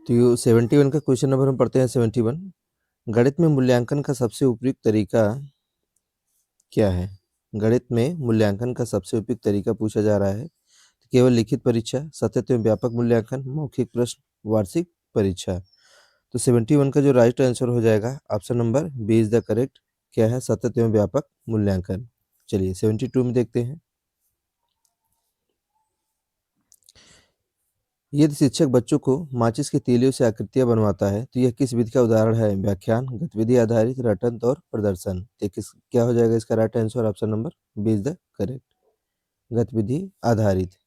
तो 71 का question number हम पढ़ते हैं 71। गणित में मूल्यांकन का सबसे उपयुक्त तरीका क्या है? गणित में मूल्यांकन का सबसे उपयुक्त तरीका पूछा जा रहा है। तो केवल लिखित परीक्षा, सतत एवं व्यापक मूल्यांकन, मौखिक प्रश्न, वार्षिक परीक्षा। तो 71 का जो राइट आंसर हो जाएगा option number B is the correct. क्या है? सतत एवं व्यापक मूल्यांकन। चलिए 72 में देखते हैं। यदि शिक्षक बच्चों को माचिस के तीलियों से आकृतियां बनवाता है तो यह किस विधि का उदाहरण है? व्याख्यान, गतिविधि आधारित, रटन और प्रदर्शन। तो किस क्या हो जाएगा इसका right answer? Option number B is the correct, गतिविधि आधारित।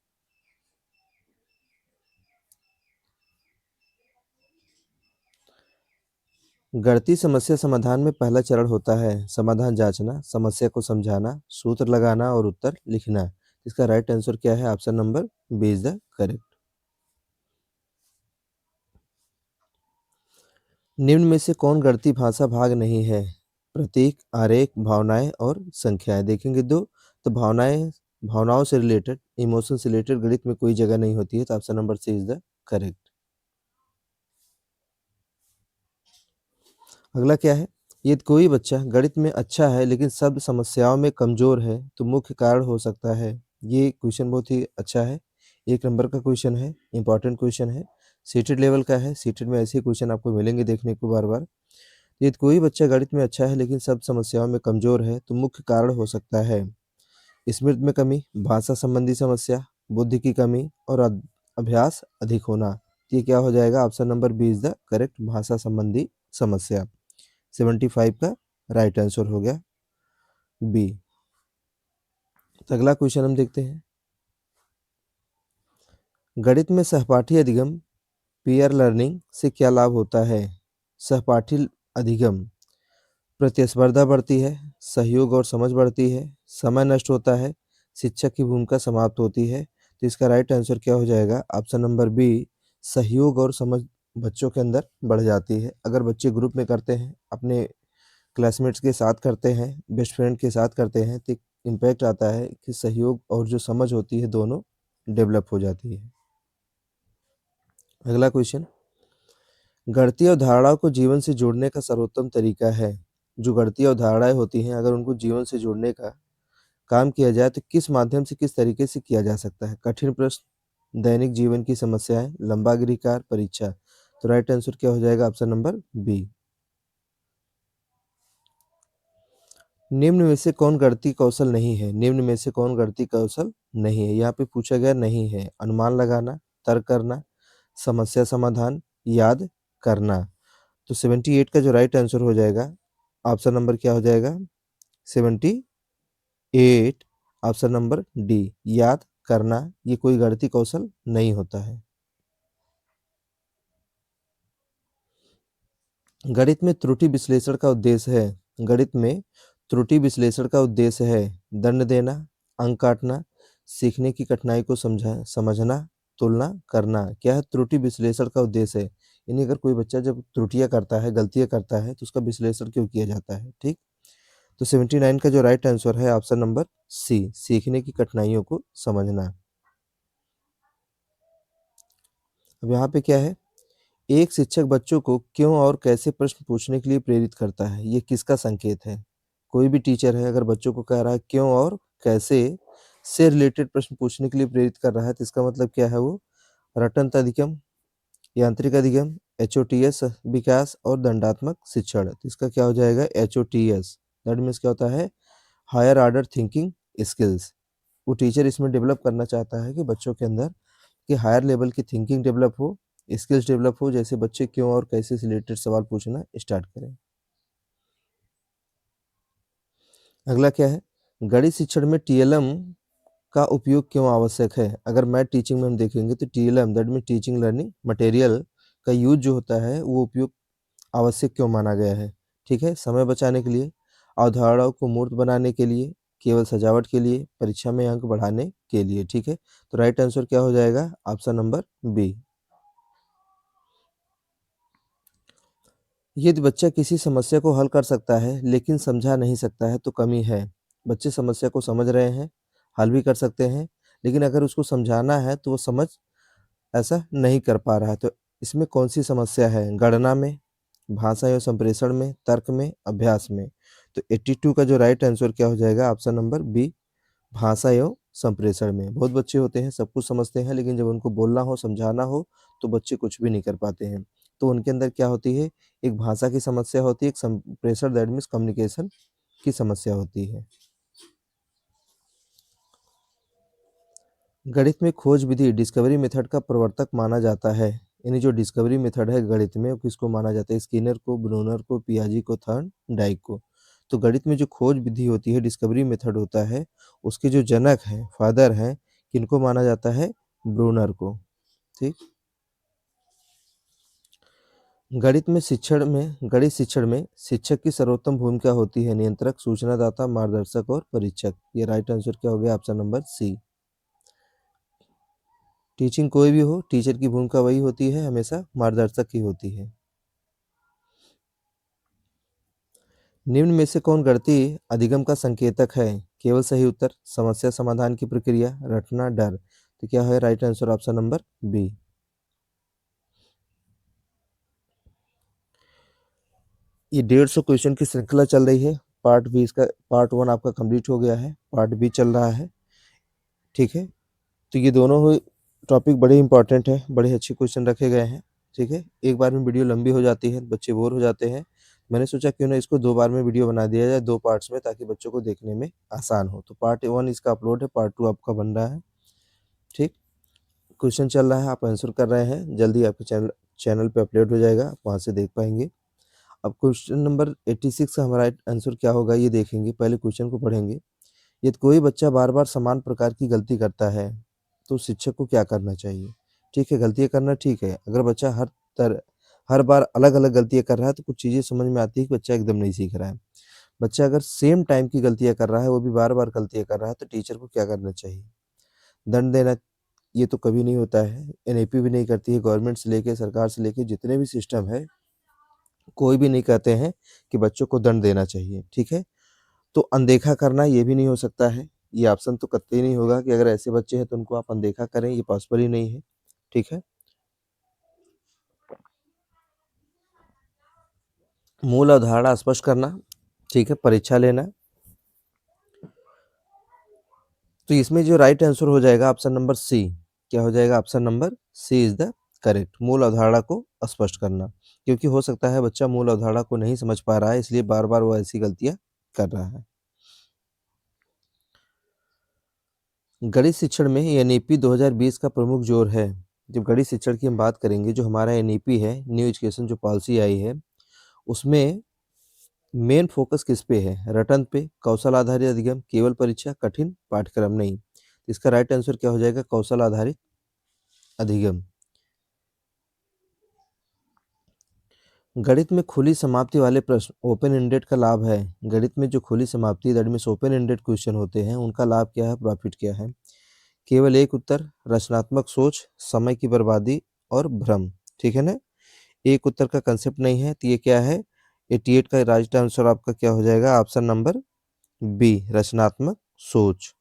गणितीय समस्या समाधान में पहला चरण होता है समाधान जांचना, समस्या को समझाना, सूत्र लगाना और उत्तर लिखना। इसका राइट आंसर क्या है? Option number B is the correct. निम्न में से कौन गणितीय भाषा भाग नहीं है? प्रतीक, आरेख, भावनाएं और संख्याएं। देखेंगे दो, तो भावनाओं से रिलेटेड, इमोशन से रिलेटेड गणित में कोई जगह नहीं होती है, तो option number C is the correct. अगला क्या है? यदि कोई बच्चा गणित में अच्छा है लेकिन शब्द समस्याओं में कमजोर है तो मुख्य कारण हो सकता है। ये क्वेश्चन बहुत ही अच्छा है, 1 नंबर का क्वेश्चन है, इंपॉर्टेंट क्वेश्चन है, सीटेड लेवल का है। सीटेड में ऐसे क्वेश्चन आपको मिलेंगे देखने को बार बार। यदि कोई बच्चा गणित में अच्छा है लेकिन सब समस्याओं में कमजोर है तो मुख्य कारण हो सकता है स्मृति में कमी, भाषा संबंधी समस्या, बुद्धि की कमी और अभ्यास अधिक होना। तो ये क्या हो जाएगा? Option number B is the correct, भाषा संबंधी समस्या। 75 का राइट आंसर हो गया बी। तो अगला क्वेश्चन हम देखते हैं। गणित में सहपाठी अधिगम, पीयर लर्निंग से क्या लाभ होता है? सहपाठी अधिगम, प्रतिस्पर्धा बढ़ती है, सहयोग और समझ बढ़ती है, समय नष्ट होता है, शिक्षक की भूमिका समाप्त होती है। तो इसका राइट आंसर क्या हो जाएगा? ऑप्शन नंबर बी, सहयोग और समझ बच्चों के अंदर बढ़ जाती है। अगर बच्चे ग्रुप में करते हैं, अपने क्लासमेट्स के साथ करते हैं, बेस्ट फ्रेंड के साथ करते हैं, तो इम्पैक्ट आता है कि सहयोग और जो समझ होती है दोनों डेवलप हो जाती है। अगला क्वेश्चन, गणितीय अवधारणाओं को जीवन से जोड़ने का सर्वोत्तम तरीका है? जो गणितीय अवधारणाएं होती हैं अगर उनको जीवन से जोड़ने का काम किया जाए तो किस माध्यम से, किस तरीके से किया जा सकता है? कठिन प्रश्न, दैनिक जीवन की समस्याएं, लंबा गृहकार, परीक्षा। तो राइट आंसर क्या हो जाएगा? Option number B. निम्न में से कौन गणितीय कौशल नहीं है? निम्न में से कौन गणितीय कौशल नहीं है? यहाँ पे पूछा गया नहीं है। अनुमान लगाना, तर्क करना, समस्या समाधान, याद करना। तो 78 का जो राइट आंसर हो जाएगा ऑप्शन नंबर क्या हो जाएगा? 78, ऑप्शन नंबर डी, याद करना। ये कोई गणितीय कौशल नहीं होता है। गणित में त्रुटि विश्लेषण का उद्देश्य है, गणित में त्रुटि विश्लेषण का उद्देश्य है दंड देना, अंक काटना, सीखने की कठिनाई को समझना, तुलना करना। क्या है? त्रुटि विश्लेषण का उद्देश्य है, यानी अगर कोई बच्चा जब त्रुटियां करता है, गलतियां करता है, तो उसका विश्लेषण क्यों किया जाता है। ठीक, तो 79 का जो राइट आंसर है ऑप्शन नंबर सी, सीखने की कठिनाइयों को समझना। अब यहाँ पे क्या है? एक शिक्षक बच्चों को क्यों और कैसे प्रश्न पूछने के लिए प्रेरित करता है? ये किसका संकेत है? कोई भी टीचर है अगर बच्चों को कह रहा है क्यों और कैसे से रिलेटेड प्रश्न पूछने के लिए प्रेरित कर रहा है, तो इसका मतलब क्या है? वो रटंत अधिगम, यांत्रिक अधिगम, एचओटीएस विकास और दंडात्मक शिक्षण। तो इसका क्या हो जाएगा? एचओटीएस। दैट मीन्स क्या होता है? Higher order thinking skills. वो टीचर इसमें डेवलप करना चाहता है कि बच्चों के अंदर कि हायर लेवल की थिंकिंग डेवलप हो, स्किल्स डेवलप हो, जैसे बच्चे क्यों और कैसे से रिलेटेड सवाल पूछना स्टार्ट करें। अगला क्या है? गणित शिक्षण में टीएलएम का उपयोग क्यों आवश्यक है? अगर मैथ टीचिंग में हम देखेंगे तो TLM that mean teaching learning material का यूज जो होता है वो उपयोग आवश्यक क्यों माना गया है? ठीक है, समय बचाने के लिए, अवधारणाओं को मूर्त बनाने के लिए, केवल सजावट के लिए, परीक्षा में अंक बढ़ाने के लिए। ठीक है, तो राइट आंसर क्या हो जाएगा? Option number B. यदि बच्चा किसी समस्या को हल कर सकता है लेकिन समझा नहीं सकता है तो कमी है। बच्चे समस्या को समझ रहे हैं, हल भी कर सकते हैं, लेकिन अगर उसको समझाना है तो वो समझ ऐसा नहीं कर पा रहा है, तो इसमें कौन सी समस्या है? गणना में, भाषा एवं संप्रेषण में, तर्क में, अभ्यास में। तो 82 का जो राइट आंसर क्या हो जाएगा? ऑप्शन नंबर बी, भाषा एवं संप्रेषण में। बहुत बच्चे होते हैं, सब कुछ समझते हैं, लेकिन जब उनको बोलना हो, समझाना हो, तो बच्चे कुछ भी नहीं कर पाते हैं। तो उनके अंदर क्या होती है? एक भाषा की समस्या होती है, एक संप्रेषण दैट मीन्स कम्युनिकेशन की समस्या होती है। गणित में खोज विधि डिस्कवरी मेथड का प्रवर्तक माना जाता है। यानी जो डिस्कवरी मेथड है गणित में, वो किसको माना जाता है? स्किनर को, ब्रूनर को, पियाजी को, थॉर्नडाइक को। तो गणित में जो खोज विधि होती है, डिस्कवरी मेथड होता है, उसके जो जनक हैं, फादर हैं, किनको माना जाता है? ब्रूनर को। ठीक। गणित शिक्षण में शिक्षक की सर्वोत्तम भूमिका होती है नियंत्रक, सूचनादाता, मार्गदर्शक और परीक्षक। ये राइट आंसर क्या हो गया? ऑप्शन नंबर सी। टीचिंग कोई भी हो, टीचर की भूमिका वही होती है, हमेशा मार्गदर्शक ही होती है। निम्न में से कौन गणितीय अधिगम का संकेतक है? केवल सही उत्तर, समस्या समाधान की प्रक्रिया, रटना, डर। तो क्या है right answer? Option number B. ये 150 क्वेश्चन की श्रृंखला चल रही है। पार्ट बी इसका, पार्ट 1 आपका कंप्लीट हो गया है, पार्ट बी चल रहा है। ठीक है। तो ये दोनों ही टॉपिक बड़े इंपॉर्टेंट है, बड़े अच्छे क्वेश्चन रखे गए हैं। ठीक है। एक बार में वीडियो लंबी हो जाती है, बच्चे बोर हो जाते हैं। मैंने सोचा क्यों ना इसको 2 बार में वीडियो बना दिया जाए, 2 पार्ट्स में, ताकि बच्चों को देखने में आसान हो। तो पार्ट 1 इसका अपलोड है, पार्ट 2 आपका बन रहा है। ठीक। क्वेश्चन चल रहा है, आप आंसर कर रहे हैं, जल्दी आपके चैनल पे अपलोड हो जाएगा, आप वहाँ से देख पाएंगे। अब क्वेश्चन नंबर 86 का हमारा आंसर क्या होगा ये देखेंगे। पहले क्वेश्चन को पढ़ेंगे। यदि कोई बच्चा बार बार समान प्रकार की गलती करता है, तो शिक्षक को क्या करना चाहिए? ठीक है, गलतियाँ करना ठीक है। अगर बच्चा हर बार अलग अलग गलतियाँ कर रहा है, तो कुछ चीज़ें समझ में आती है कि बच्चा एकदम नहीं सीख रहा है। बच्चा अगर सेम टाइम की गलतियाँ कर रहा है, वो भी बार बार गलतियाँ कर रहा है, तो टीचर को क्या करना चाहिए? दंड देना। ये तो कभी नहीं होता है, एनएपी भी नहीं करती है, गवर्नमेंट से लेके, सरकार से लेके, जितने भी सिस्टम है, कोई भी नहीं कहते हैं कि बच्चों को दंड देना चाहिए। ठीक है। तो अनदेखा करना ये भी नहीं हो सकता है। ये ऑप्शन तो कतई नहीं होगा कि अगर ऐसे बच्चे हैं तो उनको आप अनदेखा करें, ये पॉसिबल ही नहीं है। ठीक है। मूल अवधारणा स्पष्ट करना। ठीक है, परीक्षा लेना। तो इसमें जो राइट आंसर हो जाएगा ऑप्शन नंबर सी। क्या हो जाएगा? Option number C is the correct. मूल अवधारणा को स्पष्ट करना, क्योंकि हो सकता है बच्चा मूल अवधारणा को नहीं समझ पा रहा है, इसलिए बार बार वो ऐसी गलतियां कर रहा है। गणित शिक्षण में एनईपी 2020 का प्रमुख जोर है। जब गणित शिक्षण की हम बात करेंगे, जो हमारा एनईपी है, न्यू एजुकेशन जो पॉलिसी आई है, उसमें मेन फोकस किस पे है? रटन पे, कौशल आधारित अधिगम, केवल परीक्षा, कठिन पाठ्यक्रम नहीं। इसका राइट आंसर क्या हो जाएगा? कौशल आधारित अधिगम। गणित में खुली समाप्ति वाले प्रश्न, ओपन एंडेड का लाभ है। गणित में जो खुली समाप्ति that means open ended question होते हैं, उनका लाभ क्या है, प्रॉफिट क्या है? केवल एक उत्तर, रचनात्मक सोच, समय की बर्बादी और भ्रम। ठीक है ना? एक उत्तर का कंसेप्ट नहीं है, तो ये क्या है? 88 का राइट आंसर आपका क्या हो जाएगा? ऑप्शन नंबर बी, रचनात्मक सोच।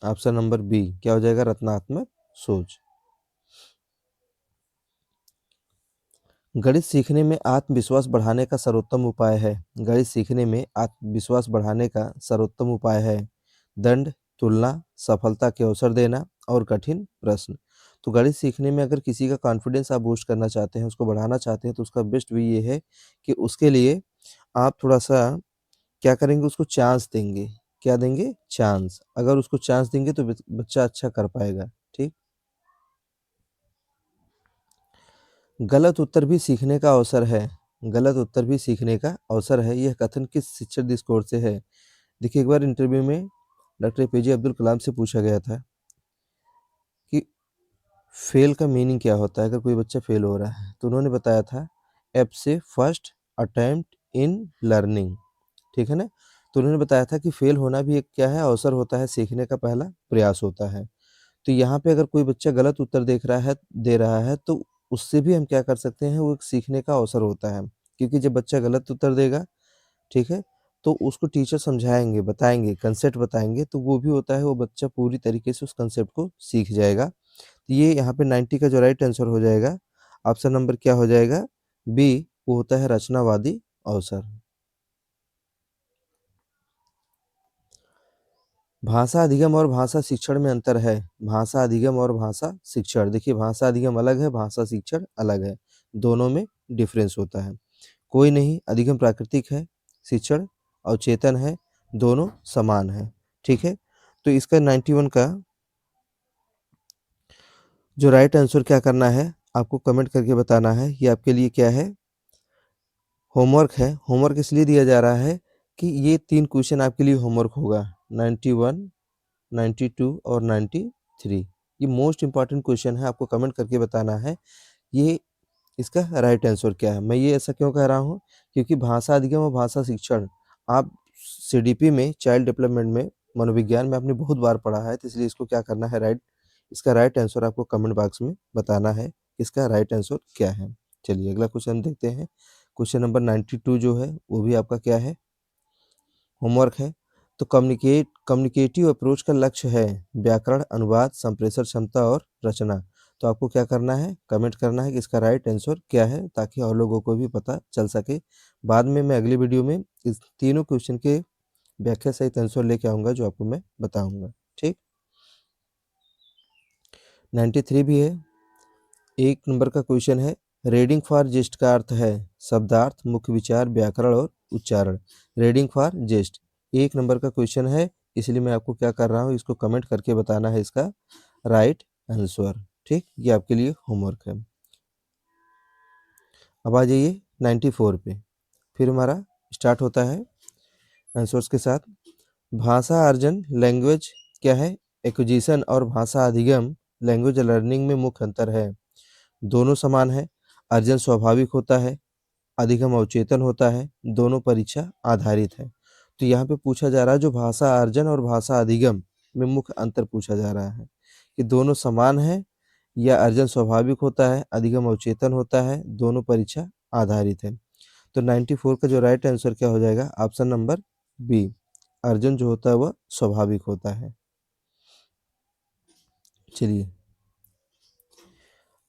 ऑप्शन नंबर बी क्या हो जाएगा? रचनात्मक सोच। गणित सीखने में आत्मविश्वास बढ़ाने का सर्वोत्तम उपाय है। गणित सीखने में आत्मविश्वास बढ़ाने का सर्वोत्तम उपाय है दंड, तुलना, सफलता के अवसर देना और कठिन प्रश्न। तो गणित सीखने में अगर किसी का कॉन्फिडेंस आप बूस्ट करना चाहते हैं, उसको बढ़ाना चाहते हैं, तो उसका बेस्ट वे ये है कि उसके लिए आप थोड़ा-सा क्या करेंगे, उसको चांस देंगे। क्या देंगे? चांस। अगर उसको चांस देंगे तो बच्चा अच्छा कर पाएगा। ठीक? गलत उत्तर भी सीखने का अवसर है। गलत उत्तर भी सीखने का अवसर है। यह कथन किस शिक्षक दृष्टिकोण से है? देखिए, एक बार इंटरव्यू में डॉक्टर एपीजे अब्दुल कलाम से पूछा गया था कि फेल का मीनिंग क्या होता है अगर कोई बच्चा फेल हो रहा है, तो उन्होंने बताया था एफ से फर्स्ट अटेम्प्ट इन लर्निंग। ठीक है ना? तो उन्होंने बताया था कि फेल होना भी एक क्या है, अवसर होता है, सीखने का पहला प्रयास होता है। तो यहाँ पे अगर कोई बच्चा गलत उत्तर दे रहा है, तो उससे भी हम क्या कर सकते हैं, वो एक सीखने का अवसर होता है। क्योंकि जब बच्चा गलत उत्तर देगा, ठीक है, तो उसको टीचर समझाएँगे, बताएँगे, कांसेप्ट बताएँगे, तो वो भी होता है, वो बच्चा पूरी तरीके से उस कांसेप्ट को सीख जाएगा। तो ये यहाँ पे 90 का जो राइट आंसर हो जाएगा, ऑप्शन नंबर क्या हो जाएगा? बी, वो होता है रचनावादी अवसर। भाषा अधिगम और भाषा शिक्षण में अंतर है। भाषा अधिगम और भाषा शिक्षण, देखिए भाषा अधिगम अलग है, भाषा शिक्षण अलग है, दोनों में डिफरेंस होता है। कोई नहीं, अधिगम प्राकृतिक है, शिक्षण अवचेतन है, दोनों समान है। ठीक है, तो इसका 91 का जो राइट आंसर क्या करना है, आपको कमेंट करके बताना है। ये आपके लिए क्या है, होमवर्क है। होमवर्क इसलिए दिया जा रहा है कि ये 3 क्वेश्चन आपके लिए होमवर्क होगा, 91, 92 और 93। ये मोस्ट इंपॉर्टेंट क्वेश्चन है, आपको कमेंट करके बताना है ये इसका राइट आंसर क्या है। मैं ये ऐसा क्यों कह रहा हूँ, क्योंकि भाषा अधिगम और भाषा शिक्षण आप सीडीपी में, चाइल्ड डेवलपमेंट में, मनोविज्ञान में आपने बहुत बार पढ़ा है, तो इसलिए इसको क्या करना है, इसका राइट आंसर आपको कमेंट बॉक्स में बताना है, इसका राइट आंसर क्या है। चलिए अगला क्वेश्चन देखते हैं। क्वेश्चन नंबर 92 जो है वो भी आपका क्या है, होमवर्क है। तो कम्युनिकेटिव अप्रोच का लक्ष्य है व्याकरण, अनुवाद, संप्रेषण क्षमता और रचना। तो आपको क्या करना है, कमेंट करना है कि इसका राइट आंसर क्या है, ताकि और लोगों को भी पता चल सके। बाद में मैं अगली वीडियो में इस तीनों क्वेश्चन के व्याख्या सहित आंसर लेके आऊँगा, जो आपको मैं बताऊँगा। ठीक, 93 भी है। 1 नंबर का क्वेश्चन है, रीडिंग फॉर जेस्ट का अर्थ है शब्दार्थ, मुख्य विचार, व्याकरण और उच्चारण। रीडिंग फॉर जेस्ट 1 नंबर का क्वेश्चन है, इसलिए मैं आपको क्या कर रहा हूँ, इसको कमेंट करके बताना है इसका राइट आंसर। ठीक, ये आपके लिए होमवर्क है। अब आ जाइए 94 पे, फिर हमारा स्टार्ट होता है आंसर्स के साथ। भाषा अर्जन लैंग्वेज क्या है, एक्विजिशन और भाषा अधिगम लैंग्वेज लर्निंग में मुख्य अंतर है। दोनों समान है, अर्जन स्वाभाविक होता है, अधिगम अवचेतन होता है, दोनों परीक्षा आधारित है। तो यहाँ पे पूछा जा रहा है जो भाषा अर्जन और भाषा अधिगम में मुख्य अंतर पूछा जा रहा है कि दोनों समान है या अर्जन स्वाभाविक होता है, अधिगम अवचेतन होता है, दोनों परीक्षा आधारित है। तो 94 का जो राइट आंसर क्या हो जाएगा, ऑप्शन नंबर बी, अर्जन जो होता है वह स्वाभाविक होता है। चलिए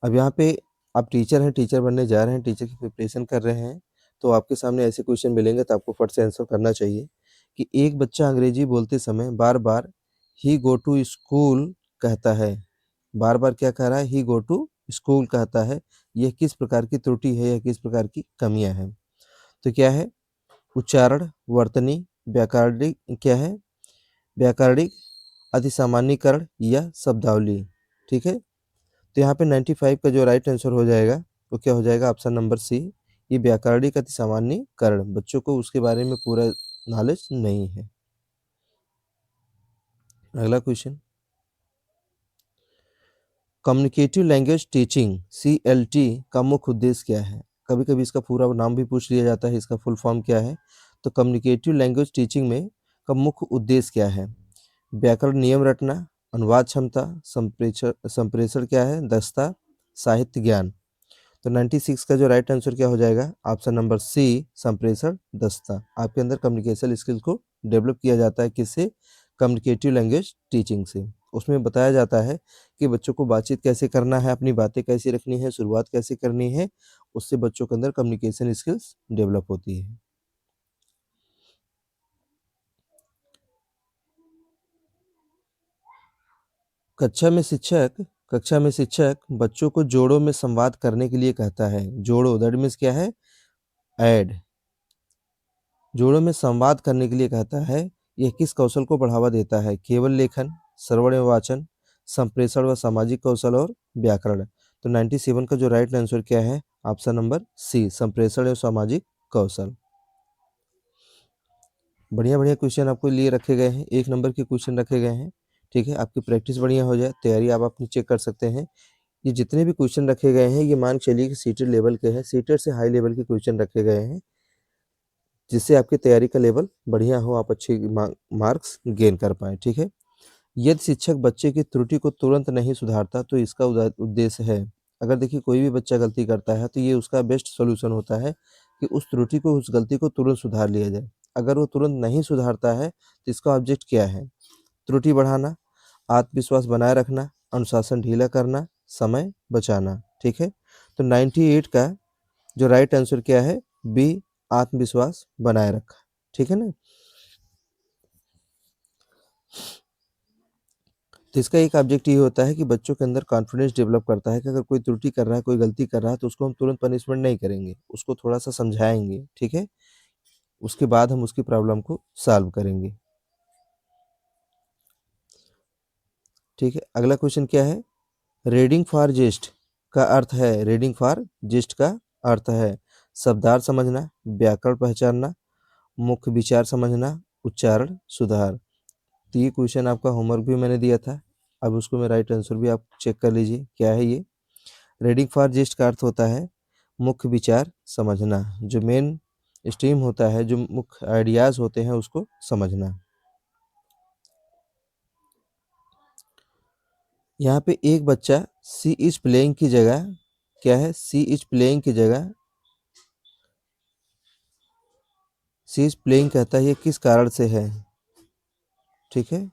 अब यहाँ पे आप टीचर हैं, टीचर बनने जा रहे हैं, टीचर की प्रिपरेशन कर रहे हैं, तो आपके सामने ऐसे क्वेश्चन मिलेंगे तो आपको फट से आंसर करना चाहिए कि एक बच्चा अंग्रेजी बोलते समय बार-बार ही गो टू स्कूल कहता है। बार-बार क्या कह रहा है, ही गो टू स्कूल कहता है। यह किस प्रकार की त्रुटि है या किस प्रकार की कमियां हैं? तो क्या है, उच्चारण, वर्तनी, व्याकरणिक क्या है, व्याकरणिक, अतिसामान्यीकरण या शब्दावली। ठीक है, तो यहाँ पे 95 का जो राइट आंसर हो जाएगा वो क्या हो जाएगा, ऑप्शन नंबर सी, ये व्याकरणिक अति सामान्यीकरण, बच्चों को उसके बारे में पूरा नॉलेज नहीं है। अगला question, communicative language teaching CLT का मुख्य उद्देश्य क्या है? कभी कभी इसका पूरा नाम भी पूछ लिया जाता है, इसका फुल फॉर्म क्या है। तो कम्युनिकेटिव लैंग्वेज टीचिंग में का मुख्य उद्देश्य क्या है, व्याकरण नियम रटना, अनुवाद क्षमता, संप्रेषण संप्रेषण क्या है, दक्षता, साहित्य ज्ञान। तो 96 का जो राइट आंसर क्या हो जाएगा, ऑप्शन नंबर सी, संप्रेषण दक्षता। आपके अंदर कम्युनिकेशन स्किल को डेवलप किया जाता है किससे, कम्युनिकेटिव लैंग्वेज टीचिंग से। उसमें बताया जाता है कि बच्चों को बातचीत कैसे करना है, अपनी बातें कैसे रखनी है, शुरुआत कैसे करनी है, उससे बच्चों के अंदर कम्युनिकेशन स्किल्स डेवलप होती है। कक्षा में शिक्षक बच्चों को जोड़ों में संवाद करने के लिए कहता है। जोड़ो दैट मीन्स क्या है, ऐड, जोड़ों में संवाद करने के लिए कहता है। यह किस कौशल को बढ़ावा देता है, केवल लेखन, श्रवण एवं वाचन, संप्रेषण व सामाजिक कौशल और व्याकरण। तो 97 का जो राइट आंसर क्या है, ऑप्शन नंबर सी, संप्रेषण एवं सामाजिक कौशल। बढ़िया बढ़िया क्वेश्चन आपको लिए रखे गए हैं, 1 नंबर के क्वेश्चन रखे गए हैं। ठीक है, आपकी प्रैक्टिस बढ़िया हो जाए, तैयारी आप अपनी चेक कर सकते हैं। ये जितने भी क्वेश्चन रखे गए हैं ये मान के चलिए कि सीटेड लेवल के हैं, सीटेड से हाई लेवल के क्वेश्चन रखे गए हैं, जिससे आपकी तैयारी का लेवल बढ़िया हो, आप अच्छे मार्क्स गेन कर पाएँ। ठीक है, यदि शिक्षक बच्चे की त्रुटि को तुरंत नहीं सुधारता तो इसका उद्देश्य है। अगर देखिए कोई भी बच्चा गलती करता है तो ये उसका बेस्ट सॉल्यूशन होता है कि उस त्रुटि को, उस गलती को तुरंत सुधार लिया जाए। अगर वो तुरंत नहीं सुधारता है तो इसका ऑब्जेक्ट क्या है, त्रुटि बढ़ाना, आत्मविश्वास बनाए रखना, अनुशासन ढीला करना, समय बचाना। ठीक है, तो 98 का जो राइट आंसर क्या है, बी, आत्मविश्वास बनाए रखा। ठीक है ना? तो इसका एक ऑब्जेक्ट ये होता है कि बच्चों के अंदर कॉन्फिडेंस डेवलप करता है कि अगर कोई त्रुटि कर रहा है, कोई गलती कर रहा है, तो उसको हम तुरंत पनिशमेंट नहीं करेंगे, उसको थोड़ा-सा समझाएँगे, ठीक है? उसके बाद हम उसकी प्रॉब्लम को सॉल्व करेंगे। ठीक है, अगला क्वेश्चन क्या है? रीडिंग फॉर जेस्ट का अर्थ है, रीडिंग फॉर जेस्ट का अर्थ है शब्दार्थ समझना, व्याकरण पहचानना, मुख्य विचार समझना, उच्चारण सुधार। तो ये क्वेश्चन आपका होमवर्क भी मैंने दिया था, अब उसको मैं राइट आंसर भी आप चेक कर लीजिए क्या है ये। रीडिंग फॉर जेस्ट का अर्थ होता है मुख्य विचार समझना, जो मेन स्ट्रीम होता है, जो मुख्य आइडियाज होते हैं उसको समझना। यहाँ पे एक बच्चा सी इज प्लेइंग की जगह क्या है, सी इज प्लेइंग की जगह सी इज प्लेइंग कहता है, ये किस कारण से है? ठीक है,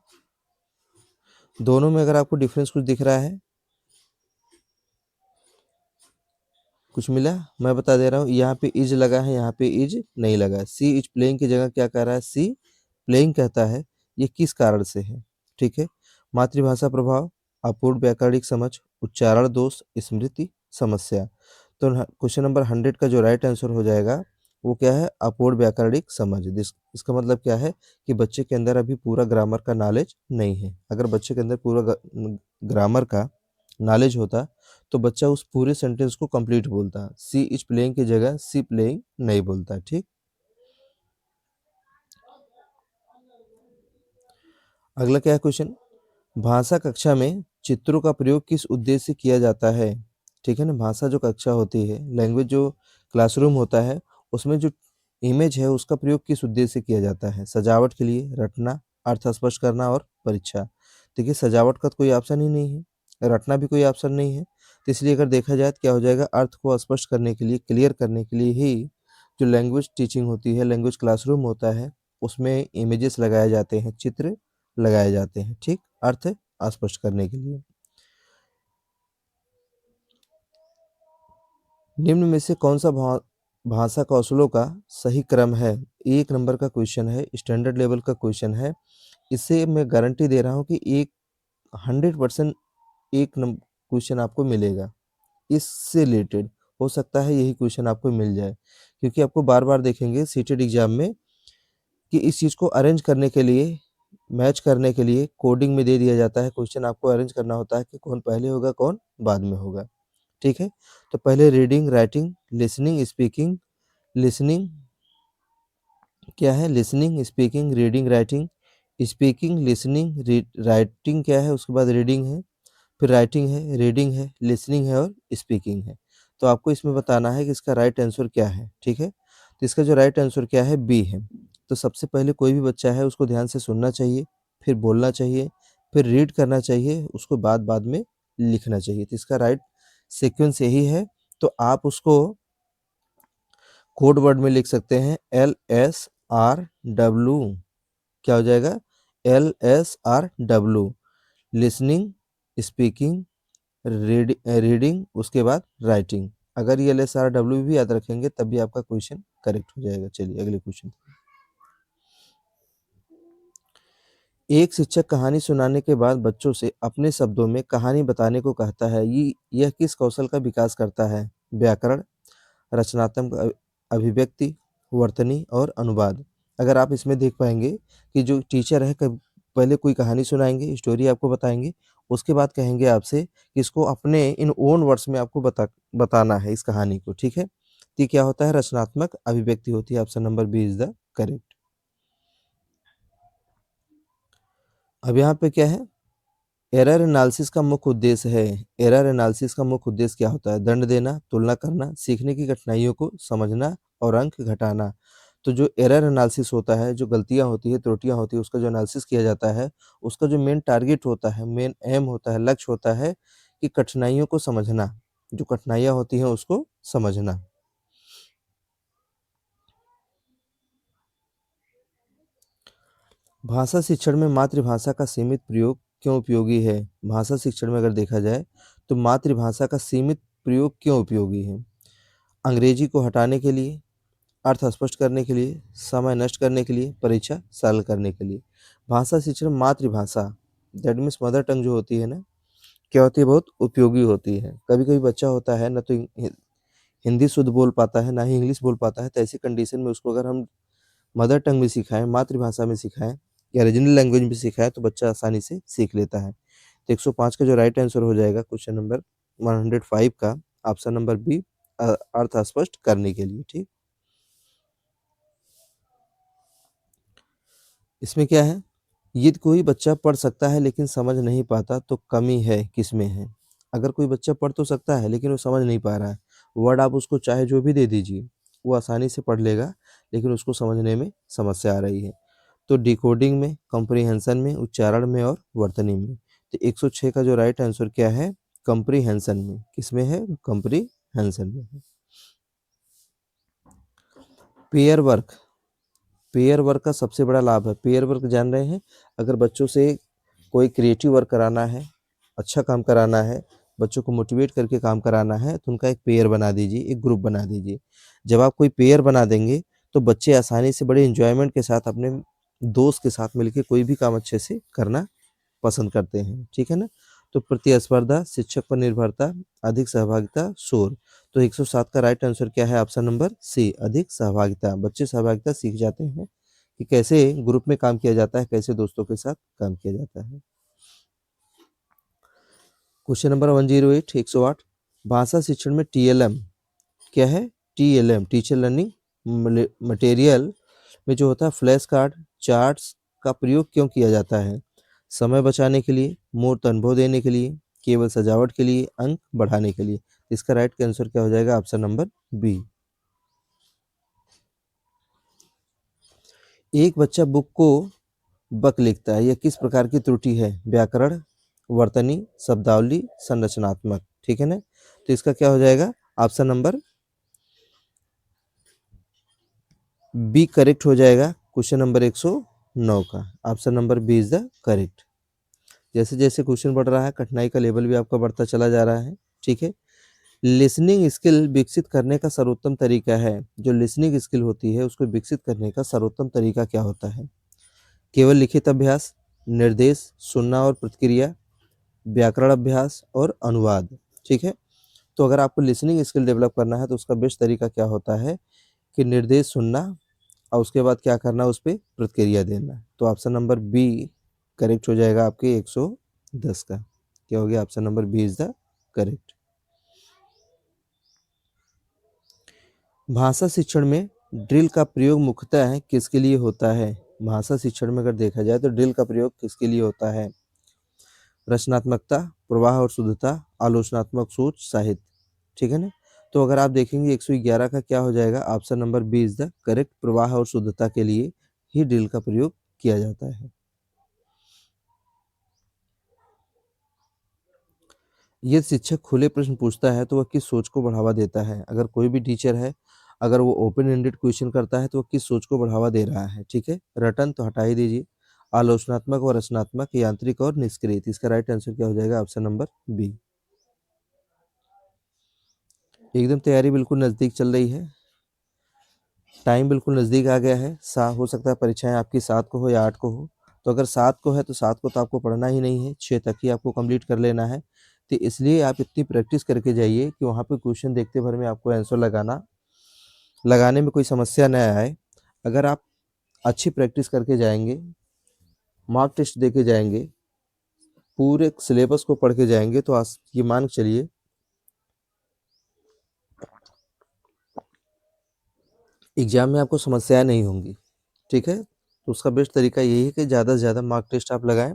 दोनों में अगर आपको डिफरेंस कुछ दिख रहा है, कुछ मिला, मैं बता दे रहा हूँ। यहाँ पे इज लगा है, यहाँ पे इज नहीं लगा। सी इज प्लेइंग की जगह क्या कह रहा है, सी प्लेइंग कहता है, ये किस कारण से है? ठीक है, मातृभाषा प्रभाव, अपूर्ण व्याकरणिक समझ, उच्चारण दोष, स्मृति समस्या। तो क्वेश्चन नंबर 100 का जो राइट आंसर हो जाएगा वो क्या है, अपूर्ण व्याकरणिक समझ। इसका मतलब क्या है कि बच्चे के अंदर अभी पूरा ग्रामर का नॉलेज नहीं है। अगर बच्चे के अंदर पूरा ग्रामर का नॉलेज होता तो बच्चा उस पूरे सेंटेंस को कंप्लीट बोलता। सी इज प्लेइंग की जगह सी प्लेइंग नहीं बोलता। ठीक, अगला क्या है क्वेश्चन, भाषा कक्षा में चित्रों का प्रयोग किस उद्देश्य से किया जाता है? ठीक है ना, भाषा जो कक्षा होती है, लैंग्वेज जो क्लासरूम होता है, उसमें जो इमेज है उसका प्रयोग किस उद्देश्य से किया जाता है? सजावट के लिए, रटना, अर्थ स्पष्ट करना और परीक्षा। देखिए, सजावट का तो कोई ऑप्शन ही नहीं है, रटना भी कोई ऑप्शन नहीं है, तो इसलिए अगर देखा जाए तो क्या हो जाएगा, अर्थ को स्पष्ट करने के लिए, क्लियर करने के लिए ही जो लैंग्वेज टीचिंग होती है, लैंग्वेज क्लासरूम होता है, उसमें इमेजेस लगाए जाते हैं, चित्र लगाए जाते हैं। ठीक, अर्थ स्पष्ट करने के लिए। निम्न में से कौन सा भाषा कौशलों का सही क्रम है? 1 नंबर का क्वेश्चन है, स्टैंडर्ड लेवल का क्वेश्चन है। इससे मैं गारंटी दे रहा हूँ कि एक 100% एक क्वेश्चन आपको मिलेगा। इससे रिलेटेड हो सकता है यही क्वेश्चन आपको मिल जाए, क्योंकि आपको बार-बार देखेंगे सीटेट एग्ज़ाम में कि इस चीज़ को अरेंज करने के लिए, मैच करने के लिए कोडिंग में दे दिया जाता है। क्वेश्चन आपको अरेंज करना होता है कि कौन पहले होगा, कौन बाद में होगा। ठीक है? तो पहले reading, writing, listening, speaking, listening क्या है? Listening, speaking, reading, writing, speaking, listening, writing क्या है? उसके बाद रीडिंग है, फिर राइटिंग है, रीडिंग है, लिसनिंग है और स्पीकिंग है। तो आपको इसमें बताना है कि इसका राइट आंसर क्या है। ठीक है? तो इसका जो राइट आंसर क्या है, बी है। तो सबसे पहले कोई भी बच्चा है उसको ध्यान से सुनना चाहिए, फिर बोलना चाहिए, फिर रीड करना चाहिए, उसको बाद-बाद में लिखना चाहिए। तो इसका राइट सीक्वेंस यही है। तो आप उसको कोड वर्ड में लिख सकते हैं, LSRW। क्या हो जाएगा? LSRW, लिसनिंग, स्पीकिंग, रीडिंग, उसके बाद राइटिंग। अगर ये LSRW भी याद रखेंगे तब भी आपका क्वेश्चन करेक्ट हो जाएगा। चलिए अगले क्वेश्चन। एक शिक्षक कहानी सुनाने के बाद बच्चों से अपने शब्दों में कहानी बताने को कहता है, ये यह किस कौशल का विकास करता है? व्याकरण, रचनात्मक अभिव्यक्ति, वर्तनी और अनुवाद। अगर आप इसमें देख पाएँगे कि जो टीचर है कब पहले कोई कहानी सुनाएँगे, स्टोरी आपको बताएँगे, उसके बाद कहेंगे आपसे कि इसको अपने इन ओन वर्ड्स में आपको बताना है इस कहानी को, ठीक है? तो ये क्या होता है, रचनात्मक अभिव्यक्ति होती है। Option number B is the correct. अब यहाँ पे क्या है? एरर एनालिसिस का मुख्य उद्देश्य है। एरर एनालिसिस का मुख्य उद्देश्य क्या होता है? दंड देना, तुलना करना, सीखने की कठिनाइयों को समझना और अंक घटाना। तो जो एरर एनालिसिस होता है, जो गलतियाँ होती हैं, त्रुटियाँ होती हैं, उसका जो एनालिसिस किया जाता है, उसका जो मेन टारगेट होता है, मेन एम होता है, लक्ष्य होता है कि कठिनाइयों को समझना। जो कठिनाइयाँ होती हैं उसको समझना। भाषा शिक्षण में मातृभाषा का सीमित प्रयोग क्यों उपयोगी है? भाषा शिक्षण में अगर देखा जाए तो मातृभाषा का सीमित प्रयोग क्यों उपयोगी है? अंग्रेजी को हटाने के लिए, अर्थ स्पष्ट करने के लिए, समय नष्ट करने के लिए, परीक्षा सरल करने के लिए। भाषा शिक्षण मातृभाषा दैट मीन्स मदर टंग जो होती है ना, क्या होती है, बहुत उपयोगी होती है। कभी-कभी बच्चा होता है ना तो हिंदी शुद्ध बोल पाता है, ना ही इंग्लिश बोल पाता है, तो ऐसी कंडीशन में उसको अगर हम मदर टंग में सिखाएँ, मातृभाषा में सिखाएँ या रीजनल लैंग्वेज में सिखाएँ तो बच्चा आसानी से सीख लेता है। तो 105 का जो राइट आंसर हो जाएगा क्वेश्चन नंबर 105 का ऑप्शन नंबर बी, अर्थ स्पष्ट करने के लिए, ठीक। इसमें क्या है, यदि कोई बच्चा पढ़ सकता है लेकिन समझ नहीं पाता तो कमी है किसमें है? अगर कोई बच्चा पढ़ तो सकता है लेकिन वो समझ नहीं पा रहा है, वर्ड आप उसको चाहे जो भी दे दीजिए, वो आसानी से पढ़ लेगा, लेकिन उसको समझने में समस्या आ रही है। तो डिकोडिंग में, कॉम्प्रिहेंशन में, उच्चारण में और वर्तनी में। तो 106 का जो राइट आंसर क्या है? कॉम्प्रिहेंशन में। किसमें है? कॉम्प्रिहेंशन में है। पेयर वर्क, पेयर वर्क का सबसे बड़ा लाभ है, पेयर वर्क जान रहे हैं? अगर बच्चों से कोई क्रिएटिव वर्क कराना है, अच्छा काम कराना है, बच्चों को मोटिवेट करके काम कराना है, तो उनका एक पेयर बना दीजिए, एक ग्रुप बना दीजिए। जब आप कोई पेयर बना देंगे, तो बच्चे आसानी से बड़े एन्जॉयमेंट के साथ अपने दोस्त के साथ मिलके कोई भी काम अच्छे से करना पसंद करते हैं, ठीक है ना? तो प्रतिस्पर्धा, शिक्षक पर निर्भरता, अधिक सहभागिता, शोर। तो 107 का राइट आंसर क्या है? ऑप्शन नंबर सी, अधिक सहभागिता। बच्चे सहभागिता सीख जाते हैं कि कैसे ग्रुप में काम किया जाता है, कैसे दोस्तों के साथ काम किया जाता है। क्वेश्चन नंबर 108, 108, भाषा शिक्षण में टीएलएम क्या है? टीएलएम, टीचर लर्निंग मटेरियल में जो होता है फ्लैश कार्ड, चार्ट्स का प्रयोग क्यों किया जाता है? समय बचाने के लिए, मूर्त अनुभव देने के लिए, केवल सजावट के लिए, अंक बढ़ाने के लिए। इसका राइट आंसर क्या हो जाएगा? Option number B. एक बच्चा बुक को बक लिखता है, यह किस प्रकार की त्रुटि है? व्याकरण, वर्तनी, शब्दावली, संरचनात्मक, ठीक है ना? तो इसका क्या हो जाएगा? ऑप्शन नंबर बी करेक्ट हो जाएगा। क्वेश्चन नंबर 109 का option number B is the correct. जैसे जैसे क्वेश्चन बढ़ रहा है, कठिनाई का लेवल भी आपका बढ़ता चला जा रहा है, ठीक है। लिसनिंग स्किल विकसित करने का सर्वोत्तम तरीका है, जो लिसनिंग स्किल होती है उसको विकसित करने का सर्वोत्तम तरीका क्या होता है? केवल लिखित अभ्यास, निर्देश, सुनना और प्रतिक्रिया, व्याकरण अभ्यास और अनुवाद, ठीक है। तो अगर आपको लिसनिंग स्किल डेवलप करना है तो उसका बेस्ट तरीका क्या होता है कि निर्देश सुनना और उसके बाद क्या करना, उस पर प्रतिक्रिया देना। तो ऑप्शन नंबर बी करेक्ट हो जाएगा आपके 110 का। क्या हो गया? Option number B is the correct. भाषा शिक्षण में ड्रिल का प्रयोग मुख्यतः है किसके लिए होता है? भाषा शिक्षण में अगर देखा जाए तो ड्रिल का प्रयोग किसके लिए होता है? रचनात्मकता, प्रवाह और शुद्धता, आलोचनात्मक सोच, साहित्य, ठीक है ना? तो अगर आप देखेंगे 111 का क्या हो जाएगा? Option number B is the correct. प्रवाह और शुद्धता के लिए ही ड्रिल का प्रयोग किया जाता है। यदि शिक्षक खुले प्रश्न पूछता है तो वह किस सोच को बढ़ावा देता है? अगर कोई भी टीचर है, अगर वो ओपन एंडेड क्वेश्चन करता है तो वो किस सोच को बढ़ावा दे रहा है? ठीक है, रटन तो हटा ही दीजिए। आलोचनात्मक व रचनात्मक, यांत्रिक और निष्क्रिय। इसका राइट आंसर क्या हो जाएगा? Option number B. एकदम तैयारी बिल्कुल नज़दीक चल रही है, टाइम बिल्कुल नज़दीक आ गया है। हो सकता है परीक्षाएं आपकी 7 को हो या 8 को हो। तो अगर 7 को है तो 7 को तो आपको पढ़ना ही नहीं है, 6 तक ही आपको कंप्लीट कर लेना है। तो इसलिए आप इतनी प्रैक्टिस करके जाइए कि वहाँ पे क्वेश्चन देखते भर में आपको आंसर लगाने में कोई समस्या न आए। अगर आप अच्छी प्रैक्टिस करके जाएंगे, मॉक टेस्ट दे के जाएंगे, पूरे सिलेबस को पढ़ के जाएंगे, तो ये मान के चलिए एग्जाम में आपको समस्याएं नहीं होंगी, ठीक है। तो उसका बेस्ट तरीका यही है कि ज़्यादा से ज़्यादा मॉक टेस्ट आप लगाएं,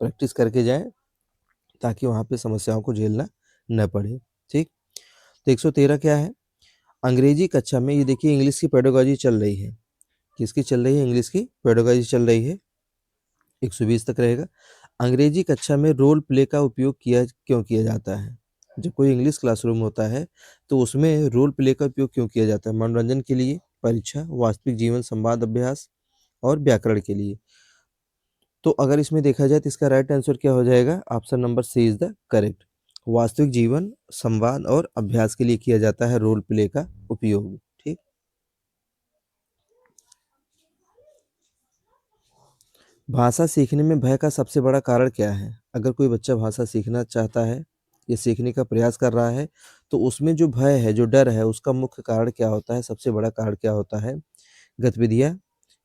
प्रैक्टिस करके जाएं, ताकि वहाँ पे समस्याओं को झेलना न पड़े, ठीक। तो 113 क्या है? अंग्रेजी कक्षा में, ये देखिए इंग्लिश की पेडागॉजी चल रही है। किसकी चल रही है? इंग्लिश की पेडागॉजी चल रही है। 120 तक रहेगा। अंग्रेजी कक्षा में रोल प्ले का उपयोग क्यों किया जाता है? जब कोई इंग्लिश क्लासरूम होता है तो उसमें रोल प्ले का उपयोग क्यों किया जाता है? मनोरंजन के लिए, परीक्षा, वास्तविक जीवन, संवाद अभ्यास और व्याकरण के लिए। तो अगर इसमें देखा जाए तो इसका राइट आंसर क्या हो जाएगा? Option number C is the correct. वास्तविक जीवन, संवाद और अभ्यास के लिए किया जाता है रोल प्ले का उपयोग। ठीक। भाषा सीखने में भय का सबसे बड़ा कारण क्या है? अगर कोई बच्चा भाषा सीखना चाहता है या सीखने का प्रयास कर रहा है, तो उसमें जो भय है, जो डर है, उसका मुख्य कारण क्या होता है? सबसे बड़ा कारण क्या होता है? गतिविधियाँ,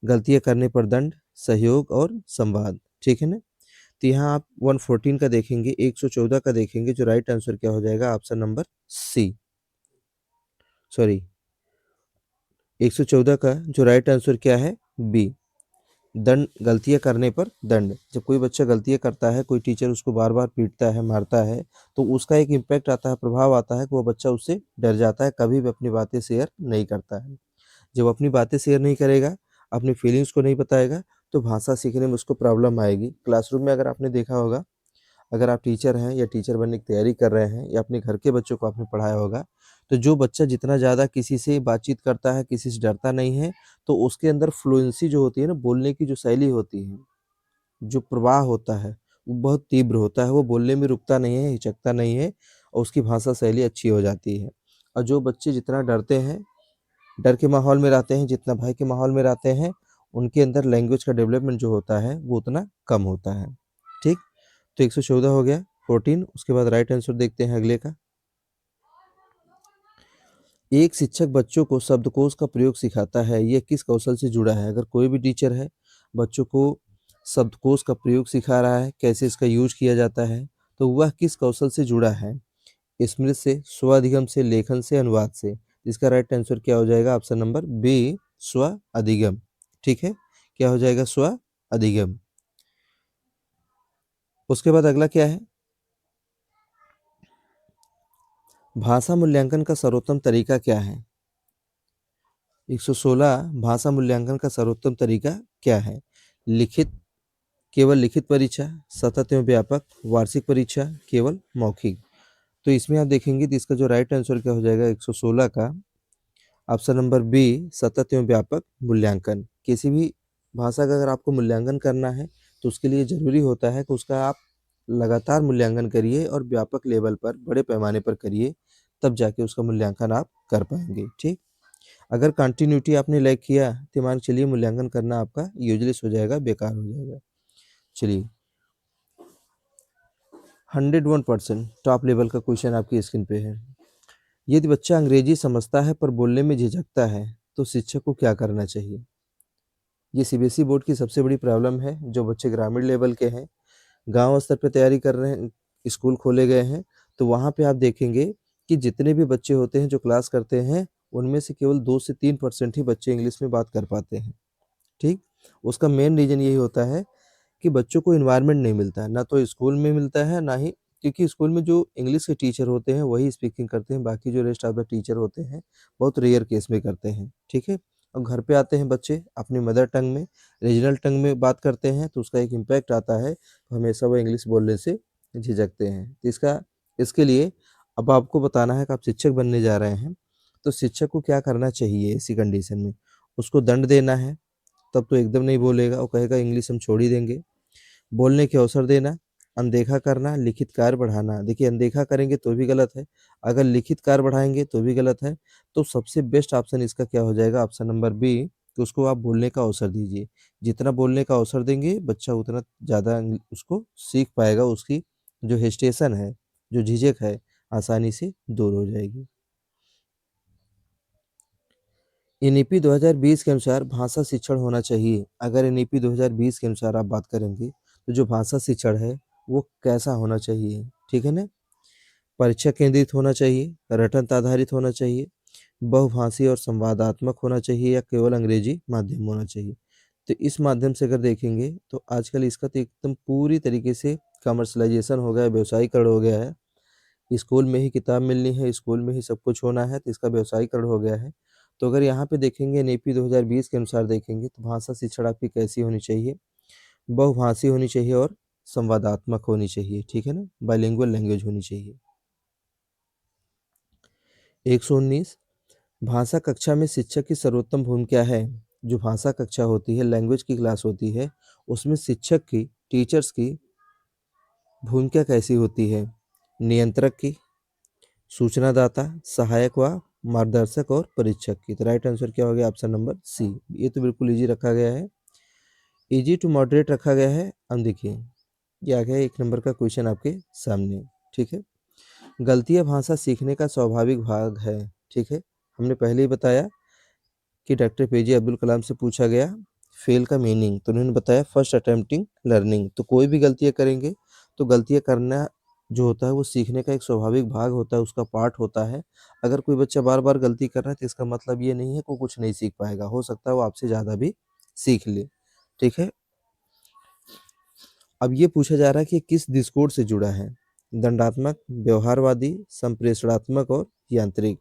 गलतियाँ करने पर दंड, सहयोग और संवाद। ठीक है ना? तो यहाँ आप 114 का देखेंगे, 114 का देखेंगे, जो राइट आंसर क्या हो जाएगा? ऑप्शन नंबर सी, सॉरी, 114 का जो राइट आंसर क्या है? बी, दंड, गलतियाँ करने पर दंड। जब कोई बच्चा गलतियाँ करता है, कोई टीचर उसको बार-बार पीटता है, मारता है, तो उसका एक इम्पैक्ट आता है, प्रभाव आता है कि वो बच्चा उससे डर जाता है, कभी भी अपनी बातें शेयर नहीं करता है। जब अपनी बातें शेयर नहीं करेगा, अपनी फीलिंग्स को नहीं बताएगा, तो भाषा सीखने में उसको प्रॉब्लम आएगी। क्लासरूम में अगर आपने देखा होगा, अगर आप टीचर हैं या टीचर बनने की तैयारी कर रहे हैं या अपने घर के बच्चों को आपने पढ़ाया होगा, तो जो बच्चा जितना ज़्यादा किसी से बातचीत करता है, किसी से डरता नहीं है, तो उसके अंदर फ्लुएंसी जो होती है ना, बोलने की जो शैली होती है, जो प्रवाह होता है, वो बहुत तीव्र होता है, वो बोलने में रुकता नहीं है, हिचकता नहीं है और उसकी भाषा शैली अच्छी हो जाती है। और जो बच्चे जितना डरते हैं, डर के माहौल में रहते हैं, जितना भय के माहौल में रहते हैं, उनके अंदर लैंग्वेज का डेवलपमेंट जो होता है, वो उतना कम होता है। ठीक? तो 114 हो गया, 14, उसके बाद राइट आंसर देखते हैं अगले का। एक शिक्षक बच्चों को शब्दकोश का प्रयोग सिखाता है, यह किस कौशल से जुड़ा है? अगर कोई भी टीचर है, बच्चों को शब्दकोश का प्रयोग सिखा रहा है, कैसे इसका यूज़ किया जाता है, तो वह किस कौशल से जुड़ा है? स्मृति से, स्व-अधिगम से, लेखन से, अनुवाद से? इसका राइट आंसर क्या हो जाएगा? ऑप्शन नंबर बी, स्व-अधिगम। ठीक है? क्या हो जाएगा? स्व-अधिगम। उसके बाद अगला क्या है? भाषा मूल्यांकन का सर्वोत्तम तरीका क्या है? 116, भाषा मूल्यांकन का सर्वोत्तम तरीका क्या है? लिखित, केवल लिखित परीक्षा, सतत एवं व्यापक, वार्षिक परीक्षा, केवल मौखिक। तो इसमें आप देखेंगे तो इसका जो राइट आंसर क्या हो जाएगा 116 का? ऑप्शन नंबर बी, सतत एवं व्यापक मूल्यांकन। किसी भी भाषा का अगर आपको मूल्यांकन करना है, तो उसके लिए ज़रूरी होता है कि उसका आप लगातार मूल्यांकन करिए और व्यापक लेवल पर, बड़े पैमाने पर करिए, तब जाके उसका मूल्यांकन आप कर पाएँगे। ठीक? अगर कंटिन्यूटी आपने लैग किया, तो मान के चलिए मूल्यांकन करना आपका यूज़लेस हो जाएगा, बेकार हो जाएगा। चलिए, 101% टॉप लेवल का क्वेश्चन आपकी स्क्रीन पे है। यदि बच्चा अंग्रेजी समझता है पर बोलने में झिझकता है, तो शिक्षक को क्या करना चाहिए? ये सीबीएसई बोर्ड की सबसे बड़ी प्रॉब्लम है, जो बच्चे ग्रामीण लेवल के हैं, गाँव स्तर पे तैयारी कर रहे हैं, स्कूल खोले गए हैं, तो वहाँ पे आप देखेंगे कि जितने भी बच्चे होते हैं जो क्लास करते हैं, उनमें से केवल 2 से 3% ही बच्चे इंग्लिश में बात कर पाते हैं। ठीक? उसका मेन रीज़न यही होता है कि बच्चों को एनवायरनमेंट नहीं मिलता है, ना तो स्कूल में मिलता है, ना ही, क्योंकि स्कूल में जो इंग्लिश के टीचर होते हैं वही स्पीकिंग करते हैं, बाकी जो रेस्ट ऑफ द टीचर होते हैं, बहुत रेयर केस में करते हैं, ठीक है? अब घर पे आते हैं बच्चे अपनी मदर टंग में, रीजनल टंग में बात करते हैं, तो उसका एक इम्पैक्ट आता है, तो हमेशा वो इंग्लिश बोलने से झिझकते हैं। तो इसके लिए अब आपको बताना है कि आप शिक्षक बनने जा रहे हैं, तो शिक्षक को क्या करना चाहिए ऐसी कंडीशन में? उसको दंड देना है, तब तो एकदम नहीं बोलेगा, वो कहेगा इंग्लिश हम छोड़ ही देंगे। बोलने के अवसर देना, अनदेखा करना, लिखित कार्य बढ़ाना। देखिए अनदेखा करेंगे तो भी गलत है, अगर लिखित कार्य बढ़ाएँगे तो भी गलत है, तो सबसे बेस्ट ऑप्शन इसका क्या हो जाएगा? ऑप्शन नंबर बी, कि उसको आप बोलने का अवसर दीजिए। जितना बोलने का अवसर देंगे, बच्चा उतना ज़्यादा उसको सीख पाएगा, उसकी जो हेजिटेशन है, जो झिझक है, आसानी से दूर हो जाएगी। एनईपी 2020 के अनुसार भाषा शिक्षण होना चाहिए। अगर एनईपी 2020 के अनुसार आप बात करेंगे, तो जो भाषा शिक्षण है, वो कैसा होना चाहिए? ठीक है ना? परीक्षा केंद्रित होना चाहिए, रटन आधारित होना चाहिए, बहुभाषी और संवादात्मक होना चाहिए या केवल अंग्रेजी माध्यम होना चाहिए। तो इस माध्यम से अगर देखेंगे, तो आजकल इसका तो एकदम पूरी तरीके से कमर्शियलाइज़ेशन हो गया है, व्यवसायीकरण हो गया है। स्कूल में ही किताब मिलनी है, स्कूल में ही सब कुछ होना है, तो इसका व्यवसायीकरण हो गया है। तो अगर यहाँ पे देखेंगे एनईपी 2020 के अनुसार देखेंगे, तो भाषा शिक्षण आपकी कैसी होनी चाहिए? बहुभाषी होनी चाहिए और संवादात्मक होनी चाहिए, ठीक है ना? बाइलिंगुअल लैंग्वेज होनी चाहिए। 119, भाषा कक्षा में शिक्षक की सर्वोत्तम भूमिका क्या है? जो भाषा कक्षा होती है, लैंग्वेज की क्लास होती है, उसमें शिक्षक की, टीचर्स की भूमिका कैसी होती है? नियंत्रक की, सूचनादाता, सहायक व मार्गदर्शक और परीक्षक की। तो राइट आंसर क्या हो गया? Option number C. ये तो बिल्कुल इजी रखा गया है, इजी टू मॉडरेट रखा गया है। अब देखिए ये आ गया 1 नंबर का क्वेश्चन आपके सामने। ठीक है, गलतियां भाषा सीखने का स्वाभाविक भाग है। ठीक है, हमने पहले ही बताया कि डॉक्टर एपीजे अब्दुल कलाम से पूछा गया फेल का मीनिंग, तो उन्होंने बताया फर्स्ट अटेम्प्टिंग लर्निंग। तो कोई भी गलतियां करेंगे तो गलतियां करना जो होता है वो सीखने का एक स्वाभाविक भाग होता है, उसका पार्ट होता है। अगर कोई बच्चा बार बार गलती कर रहा है तो इसका मतलब ये नहीं है कि वो कुछ नहीं सीख पाएगा, हो सकता है वो आपसे ज़्यादा भी सीख ले। ठीक है, अब ये पूछा जा रहा है कि किस दृष्टिकोण से जुड़ा है, दंडात्मक, व्यवहारवादी, संप्रेषणात्मक और यांत्रिक।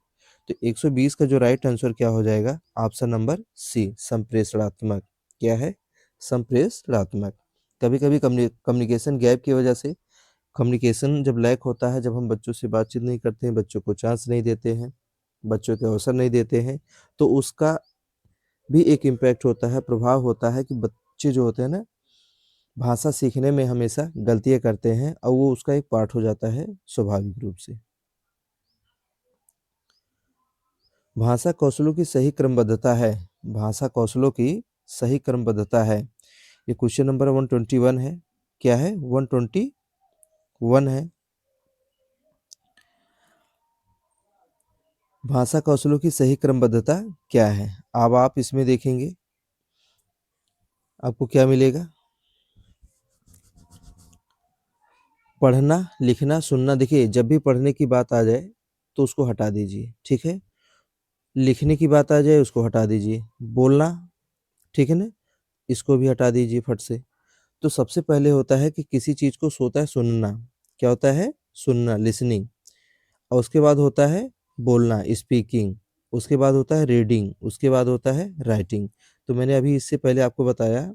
तो 120 का जो राइट आंसर क्या हो जाएगा? ऑप्शन नंबर सी, संप्रेषणात्मक। क्या है? संप्रेषणात्मक। कभी कभी कम्युनिकेशन गैप की वजह से, कम्युनिकेशन जब लैक होता है, जब हम बच्चों से बातचीत नहीं करते हैं, बच्चों को चांस नहीं देते हैं, बच्चों के अवसर नहीं देते हैं, तो उसका भी एक इम्पैक्ट होता है, प्रभाव होता है कि बच्चे जो होते हैं ना, भाषा सीखने में हमेशा गलतियाँ करते हैं और वो उसका एक पार्ट हो जाता है स्वाभाविक रूप से। भाषा कौशलों की सही क्रमबद्धता है, भाषा कौशलों की सही क्रमबद्धता है। ये क्वेश्चन नंबर 121 है। क्या है? 121 है। भाषा कौशलों की सही क्रमबद्धता क्या है? अब आप इसमें देखेंगे आपको क्या मिलेगा। पढ़ना, लिखना, सुनना। देखिए जब भी पढ़ने की बात आ जाए तो उसको हटा दीजिए। ठीक है, लिखने की बात आ जाए उसको हटा दीजिए, बोलना, ठीक है ना, इसको भी हटा दीजिए फट से। तो सबसे पहले होता है कि किसी चीज़ को होता है सुनना। क्या होता है? सुनना, लिसनिंग। और उसके बाद होता है बोलना, स्पीकिंग। उसके बाद होता है रीडिंग, उसके बाद होता है राइटिंग। तो मैंने अभी इससे पहले आपको बताया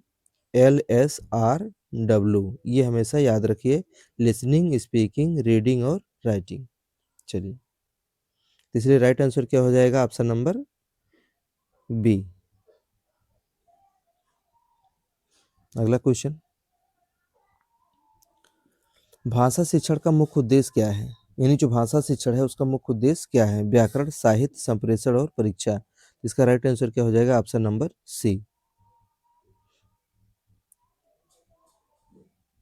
LSRW, ये हमेशा याद रखिए, लिसनिंग, स्पीकिंग, रीडिंग और राइटिंग। चलिए, तो इसलिए राइट आंसर क्या हो जाएगा? Option number B. अगला क्वेश्चन, भाषा शिक्षण का मुख्य उद्देश्य क्या है? यानी जो भाषा शिक्षण है उसका मुख्य उद्देश्य क्या है? व्याकरण, साहित्य, संप्रेषण और परीक्षा। इसका राइट आंसर क्या हो जाएगा? Option number C.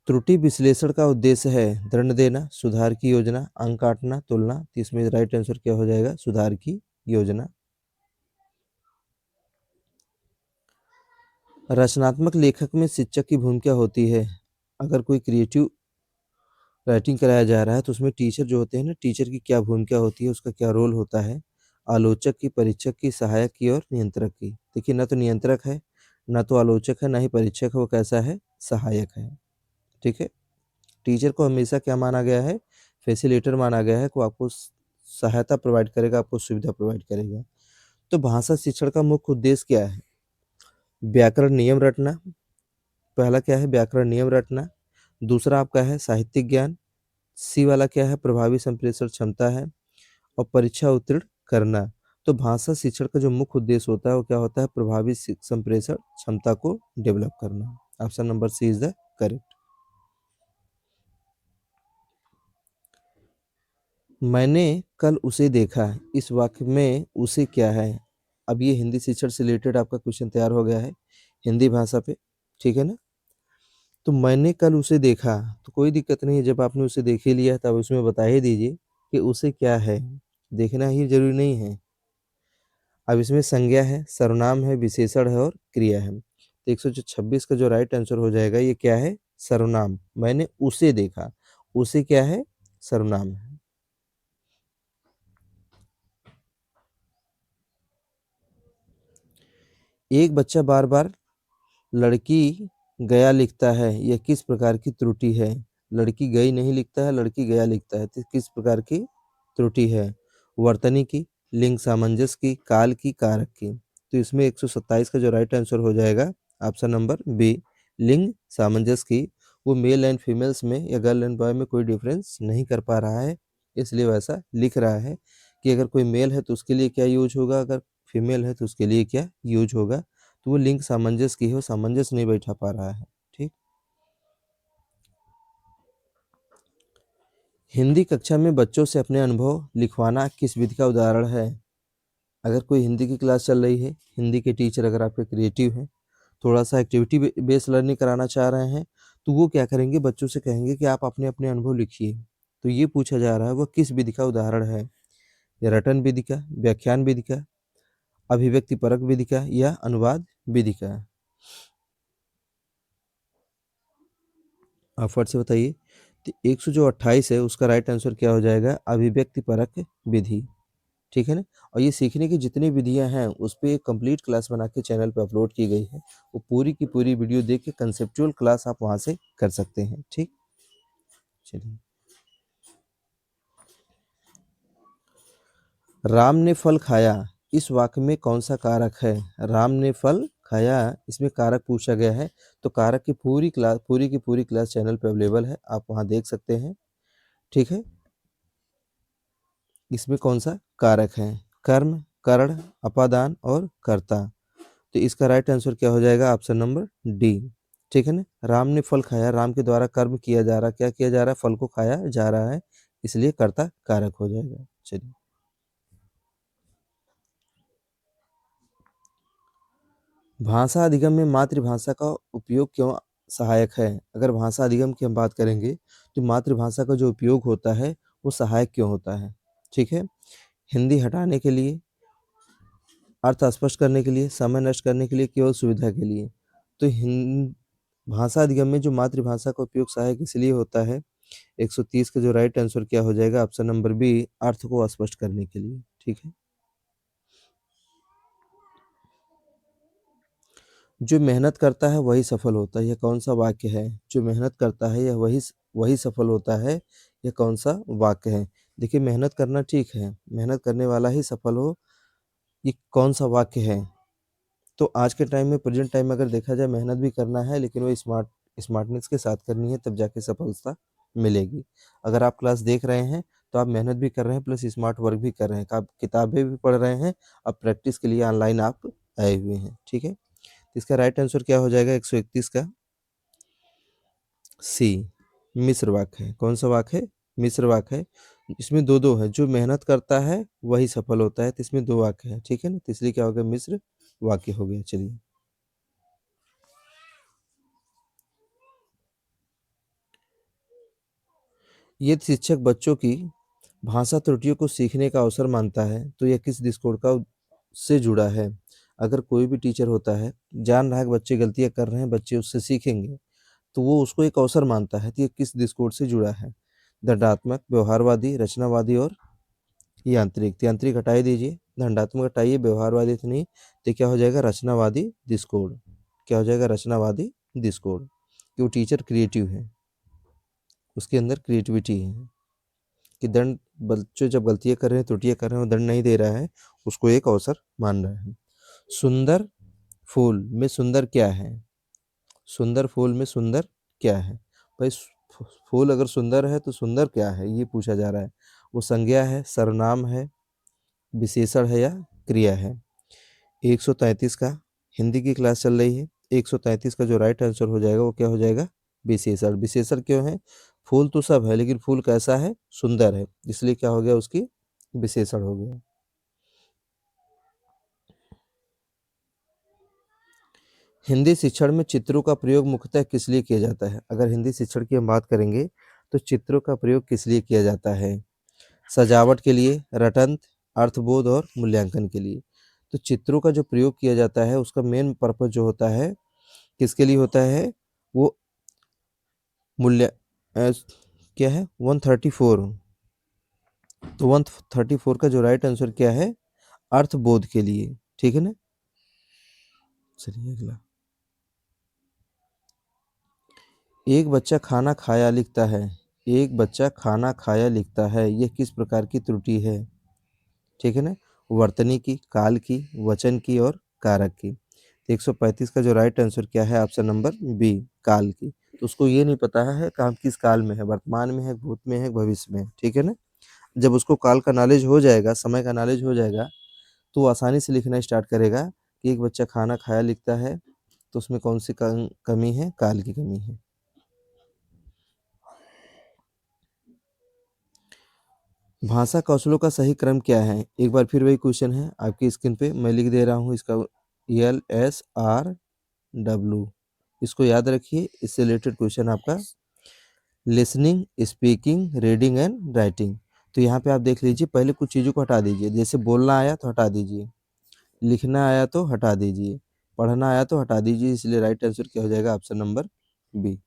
त्रुटि विश्लेषण का उद्देश्य है दंड देना, सुधार की योजना, अंक काटना, तुलना। तो इसमें राइट आंसर क्या हो जाएगा? सुधार की योजना। रचनात्मक लेखक में शिक्षक की भूमिका होती है। अगर कोई क्रिएटिव राइटिंग कराया जा रहा है तो उसमें टीचर जो होते हैं ना, टीचर की क्या भूमिका होती है, उसका क्या रोल होता है? आलोचक की, परीक्षक की, सहायक की और नियंत्रक की। देखिए ना तो नियंत्रक है, ना तो आलोचक है, ना ही परीक्षक है, वो कैसा है? सहायक है। ठीक है, टीचर को हमेशा क्या माना गया है? फैसिलिटेटर माना गया है, को आपको सहायता प्रोवाइड करेगा, आपको सुविधा प्रोवाइड करेगा। तो भाषा शिक्षण का मुख्य उद्देश्य क्या है? व्याकरण नियम रटना। पहला क्या है? व्याकरण नियम रटना। दूसरा आपका है साहित्यिक ज्ञान। सी वाला क्या है? प्रभावी संप्रेषण क्षमता है। और परीक्षा उत्तीर्ण करना। तो भाषा शिक्षण का जो मुख्य उद्देश्य होता है वो क्या होता है? प्रभावी संप्रेषण क्षमता को डेवलप करना। Option number C is the correct. मैंने कल उसे देखा, इस वाक्य में उसे क्या है? अब ये हिंदी शिक्षण से रिलेटेड आपका क्वेश्चन तैयार हो गया है हिंदी भाषा पे। ठीक है ना, तो मैंने कल उसे देखा, तो कोई दिक्कत नहीं है, जब आपने उसे देख ही लिया है तब उसमें बता ही दीजिए कि उसे क्या है। देखना ही जरूरी नहीं है। अब इसमें संज्ञा है, सर्वनाम है, विशेषण है और क्रिया है। तो 126 का जो राइट आंसर हो जाएगा ये क्या है? सर्वनाम। मैंने उसे देखा, उसे क्या है? सर्वनाम है। एक बच्चा बार बार लड़की गया लिखता है, यह किस प्रकार की त्रुटि है? लड़की गई नहीं लिखता है, लड़की गया लिखता है, तो किस प्रकार की त्रुटि है? वर्तनी की, लिंग सामंजस्य की, काल की, कारक की। तो इसमें 127 का जो राइट आंसर हो जाएगा ऑप्शन नंबर बी, लिंग सामंजस्य की। वो मेल एंड फीमेल्स में या गर्ल एंड बॉय में कोई डिफरेंस नहीं कर पा रहा है, इसलिए वैसा लिख रहा है कि अगर कोई मेल है तो उसके लिए क्या यूज होगा, अगर फीमेल है तो उसके लिए क्या यूज होगा। तो वो लिंक सामंजस्य की है, वो सामंजस्य नहीं बैठा पा रहा है। ठीक, हिंदी कक्षा में बच्चों से अपने अनुभव लिखवाना किस विधि का उदाहरण है? अगर कोई हिंदी की क्लास चल रही है, हिंदी के टीचर अगर आपके क्रिएटिव हैं, थोड़ा-सा एक्टिविटी बेस्ड लर्निंग कराना चाह रहे हैं, तो वो क्या करेंगे, बच्चों से कहेंगे कि आप अपने-अपने अनुभव लिखिए। तो ये पूछा जा रहा है, वह किस विधि का उदाहरण है? या रटन विधि का, व्याख्यान विधि का, अभिव्यक्तिपरक विधि का या अनुवाद विधि का? आप फट से बताइए। तो 100 जो 28 है उसका राइट आंसर क्या हो जाएगा? अभिव्यक्तिपरक विधि। ठीक है ना? और ये सीखने की जितनी विधियाँ हैं, उस पे एक कंप्लीट क्लास बना के चैनल पे अपलोड की गई है। वो पूरी की पूरी वीडियो देख के कंसेप्चुअल क्लास आप वहाँ से कर सकते हैं। ठीक? चलिए। राम ने फल खाया, इस वाक्य में कौन-सा कारक है? राम ने फल खाया, इसमें कारक पूछा गया है। तो कारक की पूरी क्लास चैनल पे अवेलेबल है। आप वहाँ देख सकते हैं। ठीक है? इसमें कौन-सा कारक है? कर्म, करण, अपादान और कर्ता। तो इसका राइट आंसर क्या हो जाएगा? Option number D. ठीक है ना? राम ने फल खाया, राम के द्वारा कर्म किया जा रहा है। क्या किया जा रहा है? फल को खाया जा रहा है, इसलिए कर्ता कारक हो जाएगा। चलिए। भाषा अधिगम में मातृभाषा का उपयोग क्यों सहायक है? अगर भाषा अधिगम की हम बात करेंगे, तो मातृभाषा का जो उपयोग होता है, वो सहायक क्यों होता है? ठीक है? हिंदी हटाने के लिए, अर्थ स्पष्ट करने के लिए, समय नष्ट करने के लिए, केवल सुविधा के लिए। तो भाषा अधिगम में जो मातृभाषा का उपयोग सहायक इसलिए होता है, 130 का जो राइट आंसर क्या हो जाएगा? ऑप्शन नंबर बी, अर्थ को स्पष्ट करने के लिए। ठीक है? जो मेहनत करता है वही सफल होता है, यह कौन-सा वाक्य है? जो मेहनत करता है यह वही सफल होता है, यह कौन-सा वाक्य है? देखिए, मेहनत करना ठीक है, मेहनत करने वाला ही सफल हो, ये कौन-सा वाक्य है? तो आज के टाइम में, प्रेजेंट टाइम में अगर देखा जाए, मेहनत भी करना है लेकिन वो स्मार्टनेस के साथ करनी है, तब जाके सफलता मिलेगी। अगर आप क्लास देख रहे हैं, तो आप मेहनत भी कर रहे हैं प्लस स्मार्ट वर्क भी कर रहे हैं। आप किताबें भी पढ़ रहे हैं, अब प्रैक्टिस के लिए ऑनलाइन आप आए हुए हैं। ठीक है? इसका राइट आंसर क्या हो जाएगा? 131 का सी, मिश्र वाक्य है। कौन-सा वाक्य है? मिश्र वाक्य है। इसमें 2-2 है, जो मेहनत करता है वही सफल होता है, तो इसमें 2 वाक्य है। ठीक है ना? तो इसलिए क्या हो गया? मिश्र वाक्य हो गया। चलिए। यदि शिक्षक बच्चों की भाषा त्रुटियों को सीखने का अवसर मानता है, तो यह किस दृष्टिकोण का से जुड़ा है? अगर कोई भी टीचर होता है, जान रहा है कि बच्चे गलतियाँ कर रहे हैं, बच्चे उससे सीखेंगे, तो वो उसको एक अवसर मानता है, तो ये किस दृष्टिकोण से जुड़ा है? दंडात्मक, व्यवहारवादी, रचनावादी और यांत्रिक। तो यांत्रिक हटाई दीजिए, दंडात्मक हटाइए, व्यवहारवादी तो नहीं, तो क्या हो जाएगा? रचनावादी दृष्टिकोण। क्या हो जाएगा? रचनावादी दृष्टिकोण। कि वो टीचर क्रिएटिव है, उसके अंदर क्रिएटिविटी है। कि दंड, बच्चे जब गलतियाँ कर रहे हैं, त्रुटियाँ कर रहे हैं, वो दंड नहीं दे रहा है, उसको एक अवसर मान रहा है। सुंदर फूल में सुंदर क्या है? सुंदर फूल में सुंदर क्या है? भाई, फूल अगर सुंदर है तो सुंदर क्या है, ये पूछा जा रहा है। वो संज्ञा है, सर्वनाम है, विशेषण है या क्रिया है? 133 का हिंदी की क्लास चल रही है। 133 का जो राइट आंसर हो जाएगा वो क्या हो जाएगा? विशेषण। विशेषण क्यों है? फूल तो सब है लेकिन फूल कैसा है? सुंदर है, इसलिए क्या हो गया? उसकी विशेषण हो गया। हिंदी शिक्षण में चित्रों का प्रयोग मुख्यतः किस लिए किया जाता है? अगर हिंदी शिक्षण की हम बात करेंगे, तो चित्रों का प्रयोग किस लिए किया जाता है? सजावट के लिए, रटंत, अर्थबोध और मूल्यांकन के लिए। तो चित्रों का जो प्रयोग किया जाता है, उसका मेन पर्पस जो होता है, किसके लिए होता है? वो मूल्य क्या है? 134। तो 134 का जो राइट आंसर क्या है? अर्थबोध के लिए। ठीक है ना? चलिए अगला। एक बच्चा खाना खाया लिखता है, एक बच्चा खाना खाया लिखता है, यह किस प्रकार की त्रुटि है? ठीक है ना? वर्तनी की, काल की, वचन की और कारक की। 135 का जो राइट आंसर क्या है? ऑप्शन नंबर बी, काल की। तो उसको ये नहीं पता है कि हम किस काल में है, वर्तमान में है, भूत में है, भविष्य में है। ठीक है ना? जब उसको काल का नॉलेज हो जाएगा, समय का नॉलेज हो जाएगा, तो वो आसानी से लिखना स्टार्ट करेगा कि एक बच्चा खाना खाया लिखता है, तो उसमें कौन सी कमी है? काल की कमी है। भाषा कौशलों का सही क्रम क्या है? एक बार फिर वही क्वेश्चन है आपकी स्क्रीन पे, मैं लिख दे रहा हूँ इसका LSRW, इसको याद रखिए, इससे रिलेटेड क्वेश्चन आपका listening, speaking, reading and writing. तो यहाँ पे आप देख लीजिए, पहले कुछ चीज़ों को हटा दीजिए, जैसे बोलना आया तो हटा दीजिए, लिखना आया तो हटा दीजिए, पढ़ना आया तो हटा दीजिए, इसलिए राइट आंसर क्या हो जाएगा? Option number B.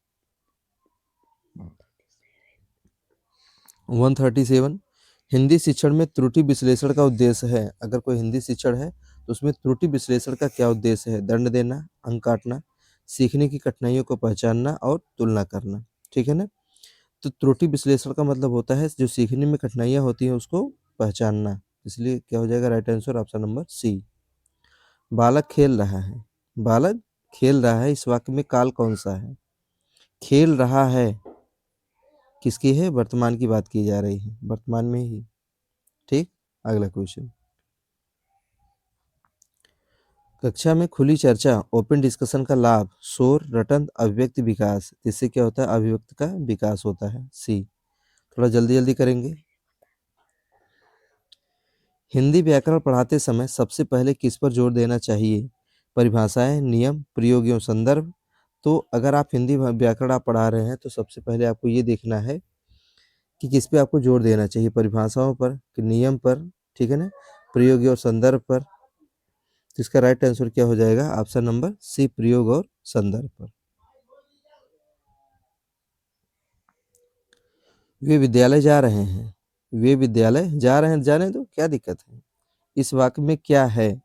137, हिंदी शिक्षण में त्रुटि विश्लेषण का उद्देश्य है। अगर कोई हिंदी शिक्षण है तो उसमें त्रुटि विश्लेषण का क्या उद्देश्य है? दंड देना, अंक काटना, सीखने की कठिनाइयों को पहचानना और तुलना करना। ठीक है ना? तो त्रुटि विश्लेषण का मतलब होता है जो सीखने में कठिनाइयाँ होती हैं उसको पहचानना, इसलिए क्या हो जाएगा right answer? Option number C. बालक खेल रहा है, बालक खेल रहा है, इस वाक्य में काल कौन सा है? खेल रहा है किसकी है? वर्तमान की बात की जा रही है, वर्तमान में ही। ठीक, अगला क्वेश्चन। कक्षा में खुली चर्चा, ओपन डिस्कशन का लाभ, शोर, रटन, अभिव्यक्ति विकास, इससे क्या होता है? अभिव्यक्ति का विकास होता है। सी। थोड़ा जल्दी जल्दी करेंगे। हिंदी व्याकरण पढ़ाते समय सबसे पहले किस पर जोर देना चाहिए? परिभाषाएं, नियम, प्रयोग एवं संदर्भ। तो अगर आप हिंदी व्याकरण आप पढ़ा रहे हैं तो सबसे पहले आपको ये देखना है कि किस पे आपको जोर देना चाहिए, परिभाषाओं पर कि नियम पर, ठीक है ना, प्रयोग और संदर्भ पर। तो इसका राइट आंसर क्या हो जाएगा? ऑप्शन नंबर सी, प्रयोग और संदर्भ पर। वे विद्यालय जा रहे हैं, वे विद्यालय जा रहे हैं, जाने दो, क्या दिक्कत है? इस वाक्य में क्या है?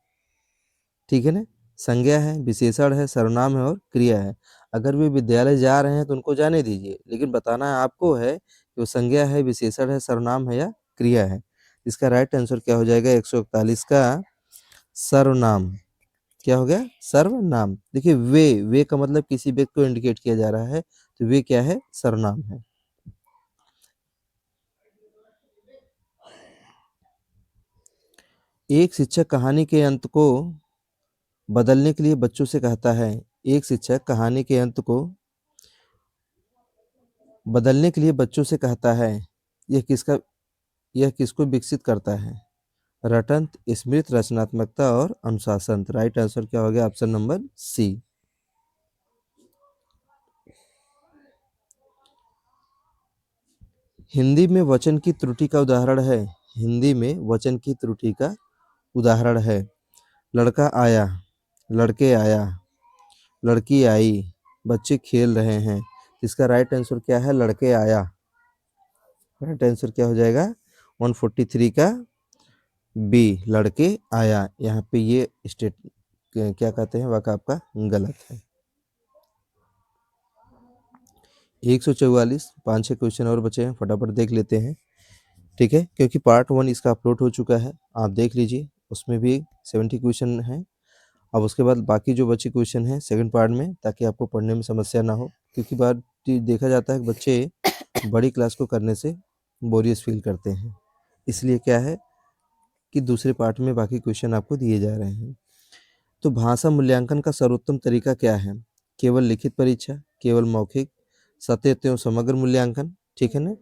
ठीक है ना, संज्ञा है, विशेषण है, सर्वनाम है और क्रिया है। अगर वे विद्यालय जा रहे हैं तो उनको जाने दीजिए, लेकिन बताना आपको है कि वो संज्ञा है, विशेषण है, सर्वनाम है या क्रिया है। इसका राइट आंसर क्या हो जाएगा? 141 का सर्वनाम। क्या हो गया? सर्वनाम। देखिए, वे का मतलब किसी व्यक्ति को इंडिकेट किया जा रहा है, तो वे क्या है? सर्वनाम है। एक शिक्षक कहानी के अंत को बदलने के लिए बच्चों से कहता है, एक शिक्षक कहानी के अंत को बदलने के लिए बच्चों से कहता है, यह किसका, यह किसको विकसित करता है? रटन, स्मृति, रचनात्मकता और अनुशासन। राइट आंसर क्या हो गया? ऑप्शन नंबर सी। हिंदी में वचन की त्रुटि का उदाहरण है, हिंदी में वचन की त्रुटि का उदाहरण है। लड़का आया, लड़के आया, लड़की आई, बच्चे खेल रहे हैं। इसका राइट आंसर क्या है? लड़के आया। राइट आंसर क्या हो जाएगा? 143 का बी, लड़के आया। यहाँ पे ये स्टेट क्या कहते हैं, वाक्य आपका गलत है। 144, 5-6 क्वेश्चन और बचे हैं, फटाफट देख लेते हैं। ठीक है, क्योंकि पार्ट 1 इसका अपलोड हो चुका है, आप देख लीजिए, उसमें भी 70 क्वेश्चन हैं। अब उसके बाद बाकी जो बचे क्वेश्चन हैं सेकंड पार्ट में, ताकि आपको पढ़ने में समस्या ना हो, क्योंकि बात देखा जाता है कि बच्चे बड़ी क्लास को करने से बोरियस फील करते हैं, इसलिए क्या है कि दूसरे पार्ट में बाकी क्वेश्चन आपको दिए जा रहे हैं। तो भाषा मूल्यांकन का सर्वोत्तम तरीका क्या है? केवल लिखित परीक्षा, केवल मौखिक, सतत एवं समग्र मूल्यांकन, ठीक है ना,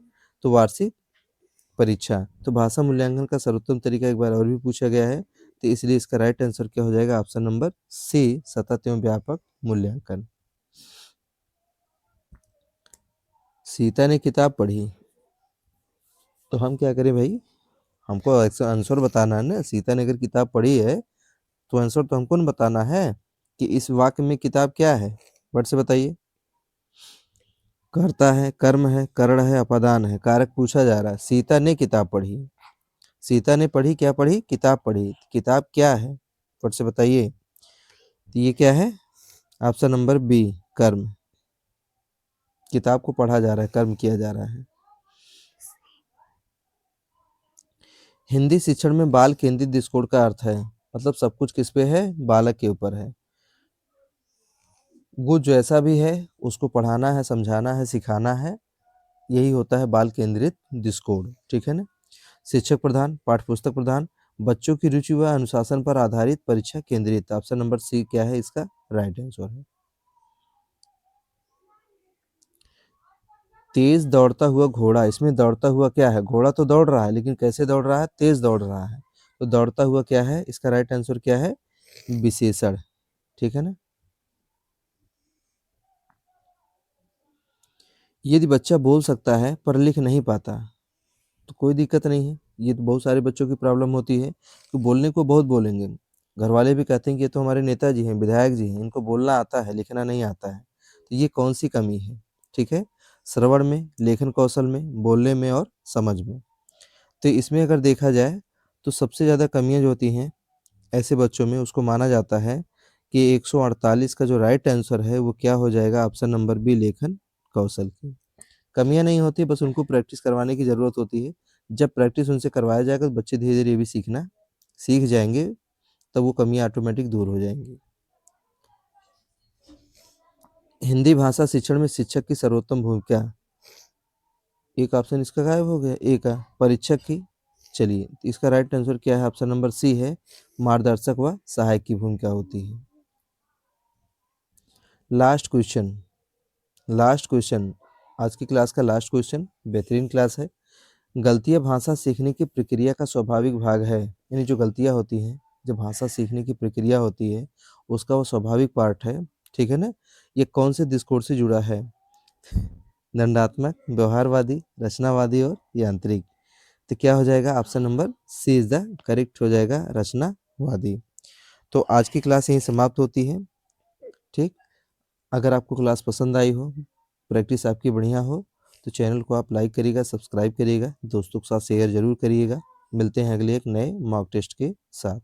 तो वार्षिक परीक्षा। तो भाषा मूल्यांकन का सर्वोत्तम तरीका एक बार और भी पूछा गया है, तो इसलिए इसका राइट आंसर क्या हो जाएगा? ऑप्शन नंबर सी, सतत एवं व्यापक मूल्यांकन। सीता ने किताब पढ़ी, तो हम क्या करें भाई? हमको आंसर बताना है ना। सीता ने अगर किताब पढ़ी है तो आंसर तो हमको न बताना है कि इस वाक्य में किताब क्या है। वर्ड से बताइए। कर्ता है, कर्म है, करण है, अपादान है, कारक पूछा जा रहा है। सीता ने किताब पढ़ी, सीता ने पढ़ी, क्या पढ़ी? किताब पढ़ी। किताब क्या है? वर्ड से बताइए। तो ये क्या है? ऑप्शन नंबर बी, कर्म। किताब को पढ़ा जा रहा है, कर्म किया जा रहा है। हिंदी शिक्षण में बाल केंद्रित दृष्टिकोण का अर्थ है, मतलब सब कुछ किस पे है? बालक के ऊपर है। वो जैसा भी है उसको पढ़ाना है, समझाना है, सिखाना है, यही होता है बाल केंद्रित दृष्टिकोण। ठीक है ना। शिक्षक प्रधान, पाठ्यपुस्तक प्रधान, बच्चों की रुचि व अनुशासन पर आधारित, परीक्षा केंद्रित। ऑप्शन नंबर सी क्या है इसका राइट आंसर है। तेज दौड़ता हुआ घोड़ा, इसमें दौड़ता हुआ क्या है? घोड़ा तो दौड़ रहा है, लेकिन कैसे दौड़ रहा है? तेज दौड़ रहा है। तो दौड़ता हुआ क्या है? इसका राइट आंसर क्या है? विशेषण। ठीक है ना? यदि बच्चा बोल सकता है पर लिख नहीं पाता, तो कोई दिक्कत नहीं है। ये तो बहुत सारे बच्चों की प्रॉब्लम होती है कि बोलने को बहुत बोलेंगे, घर वाले भी कहते हैं कि ये तो हमारे नेताजी हैं, विधायक जी हैं, इनको बोलना आता है, लिखना नहीं आता है। तो ये कौन सी कमी है? ठीक है, श्रवण में, लेखन कौशल में, बोलने में और समझ में। तो इसमें अगर देखा जाए तो सबसे ज़्यादा कमियाँ जो होती हैं ऐसे बच्चों में, उसको माना जाता है कि 148 का जो राइट आंसर है वो क्या हो जाएगा? ऑप्शन नंबर बी, लेखन कौशल की। कमियाँ नहीं होती, बस उनको प्रैक्टिस करवाने की ज़रूरत होती है। जब प्रैक्टिस उनसे करवाया जाएगा तो बच्चे धीरे-धीरे ये भी सीखना सीख जाएँगे, तब वो कमियाँ ऑटोमेटिक दूर हो जाएँगी। हिंदी भाषा शिक्षण में शिक्षक की सर्वोत्तम भूमिका, एक ऑप्शन इसका गायब हो गया, ए का परीक्षक की। चलिए, तो इसका राइट आंसर क्या है? ऑप्शन नंबर सी है, मार्गदर्शक व सहायक की भूमिका होती है। लास्ट क्वेश्चन, लास्ट क्वेश्चन, आज की क्लास का लास्ट क्वेश्चन, बेहतरीन क्लास है। गलतियाँ भाषा सीखने की प्रक्रिया का स्वाभाविक भाग है। यानी जो गलतियाँ होती हैं, जो भाषा सीखने की प्रक्रिया होती है, उसका वो स्वाभाविक पार्ट है। ठीक है ना? ये कौन से दृष्टिकोण से जुड़ा है? दंडात्मक, व्यवहारवादी, रचनावादी और यांत्रिक। तो क्या हो जाएगा? Option number C is the correct हो जाएगा, रचनावादी। तो आज की क्लास यहीं समाप्त होती है। ठीक, अगर आपको क्लास पसंद आई हो, प्रैक्टिस आपकी बढ़िया हो, तो चैनल को आप लाइक करिएगा, सब्सक्राइब करिएगा, दोस्तों के साथ शेयर ज़रूर करिएगा। मिलते हैं अगले एक नए मॉक टेस्ट के साथ।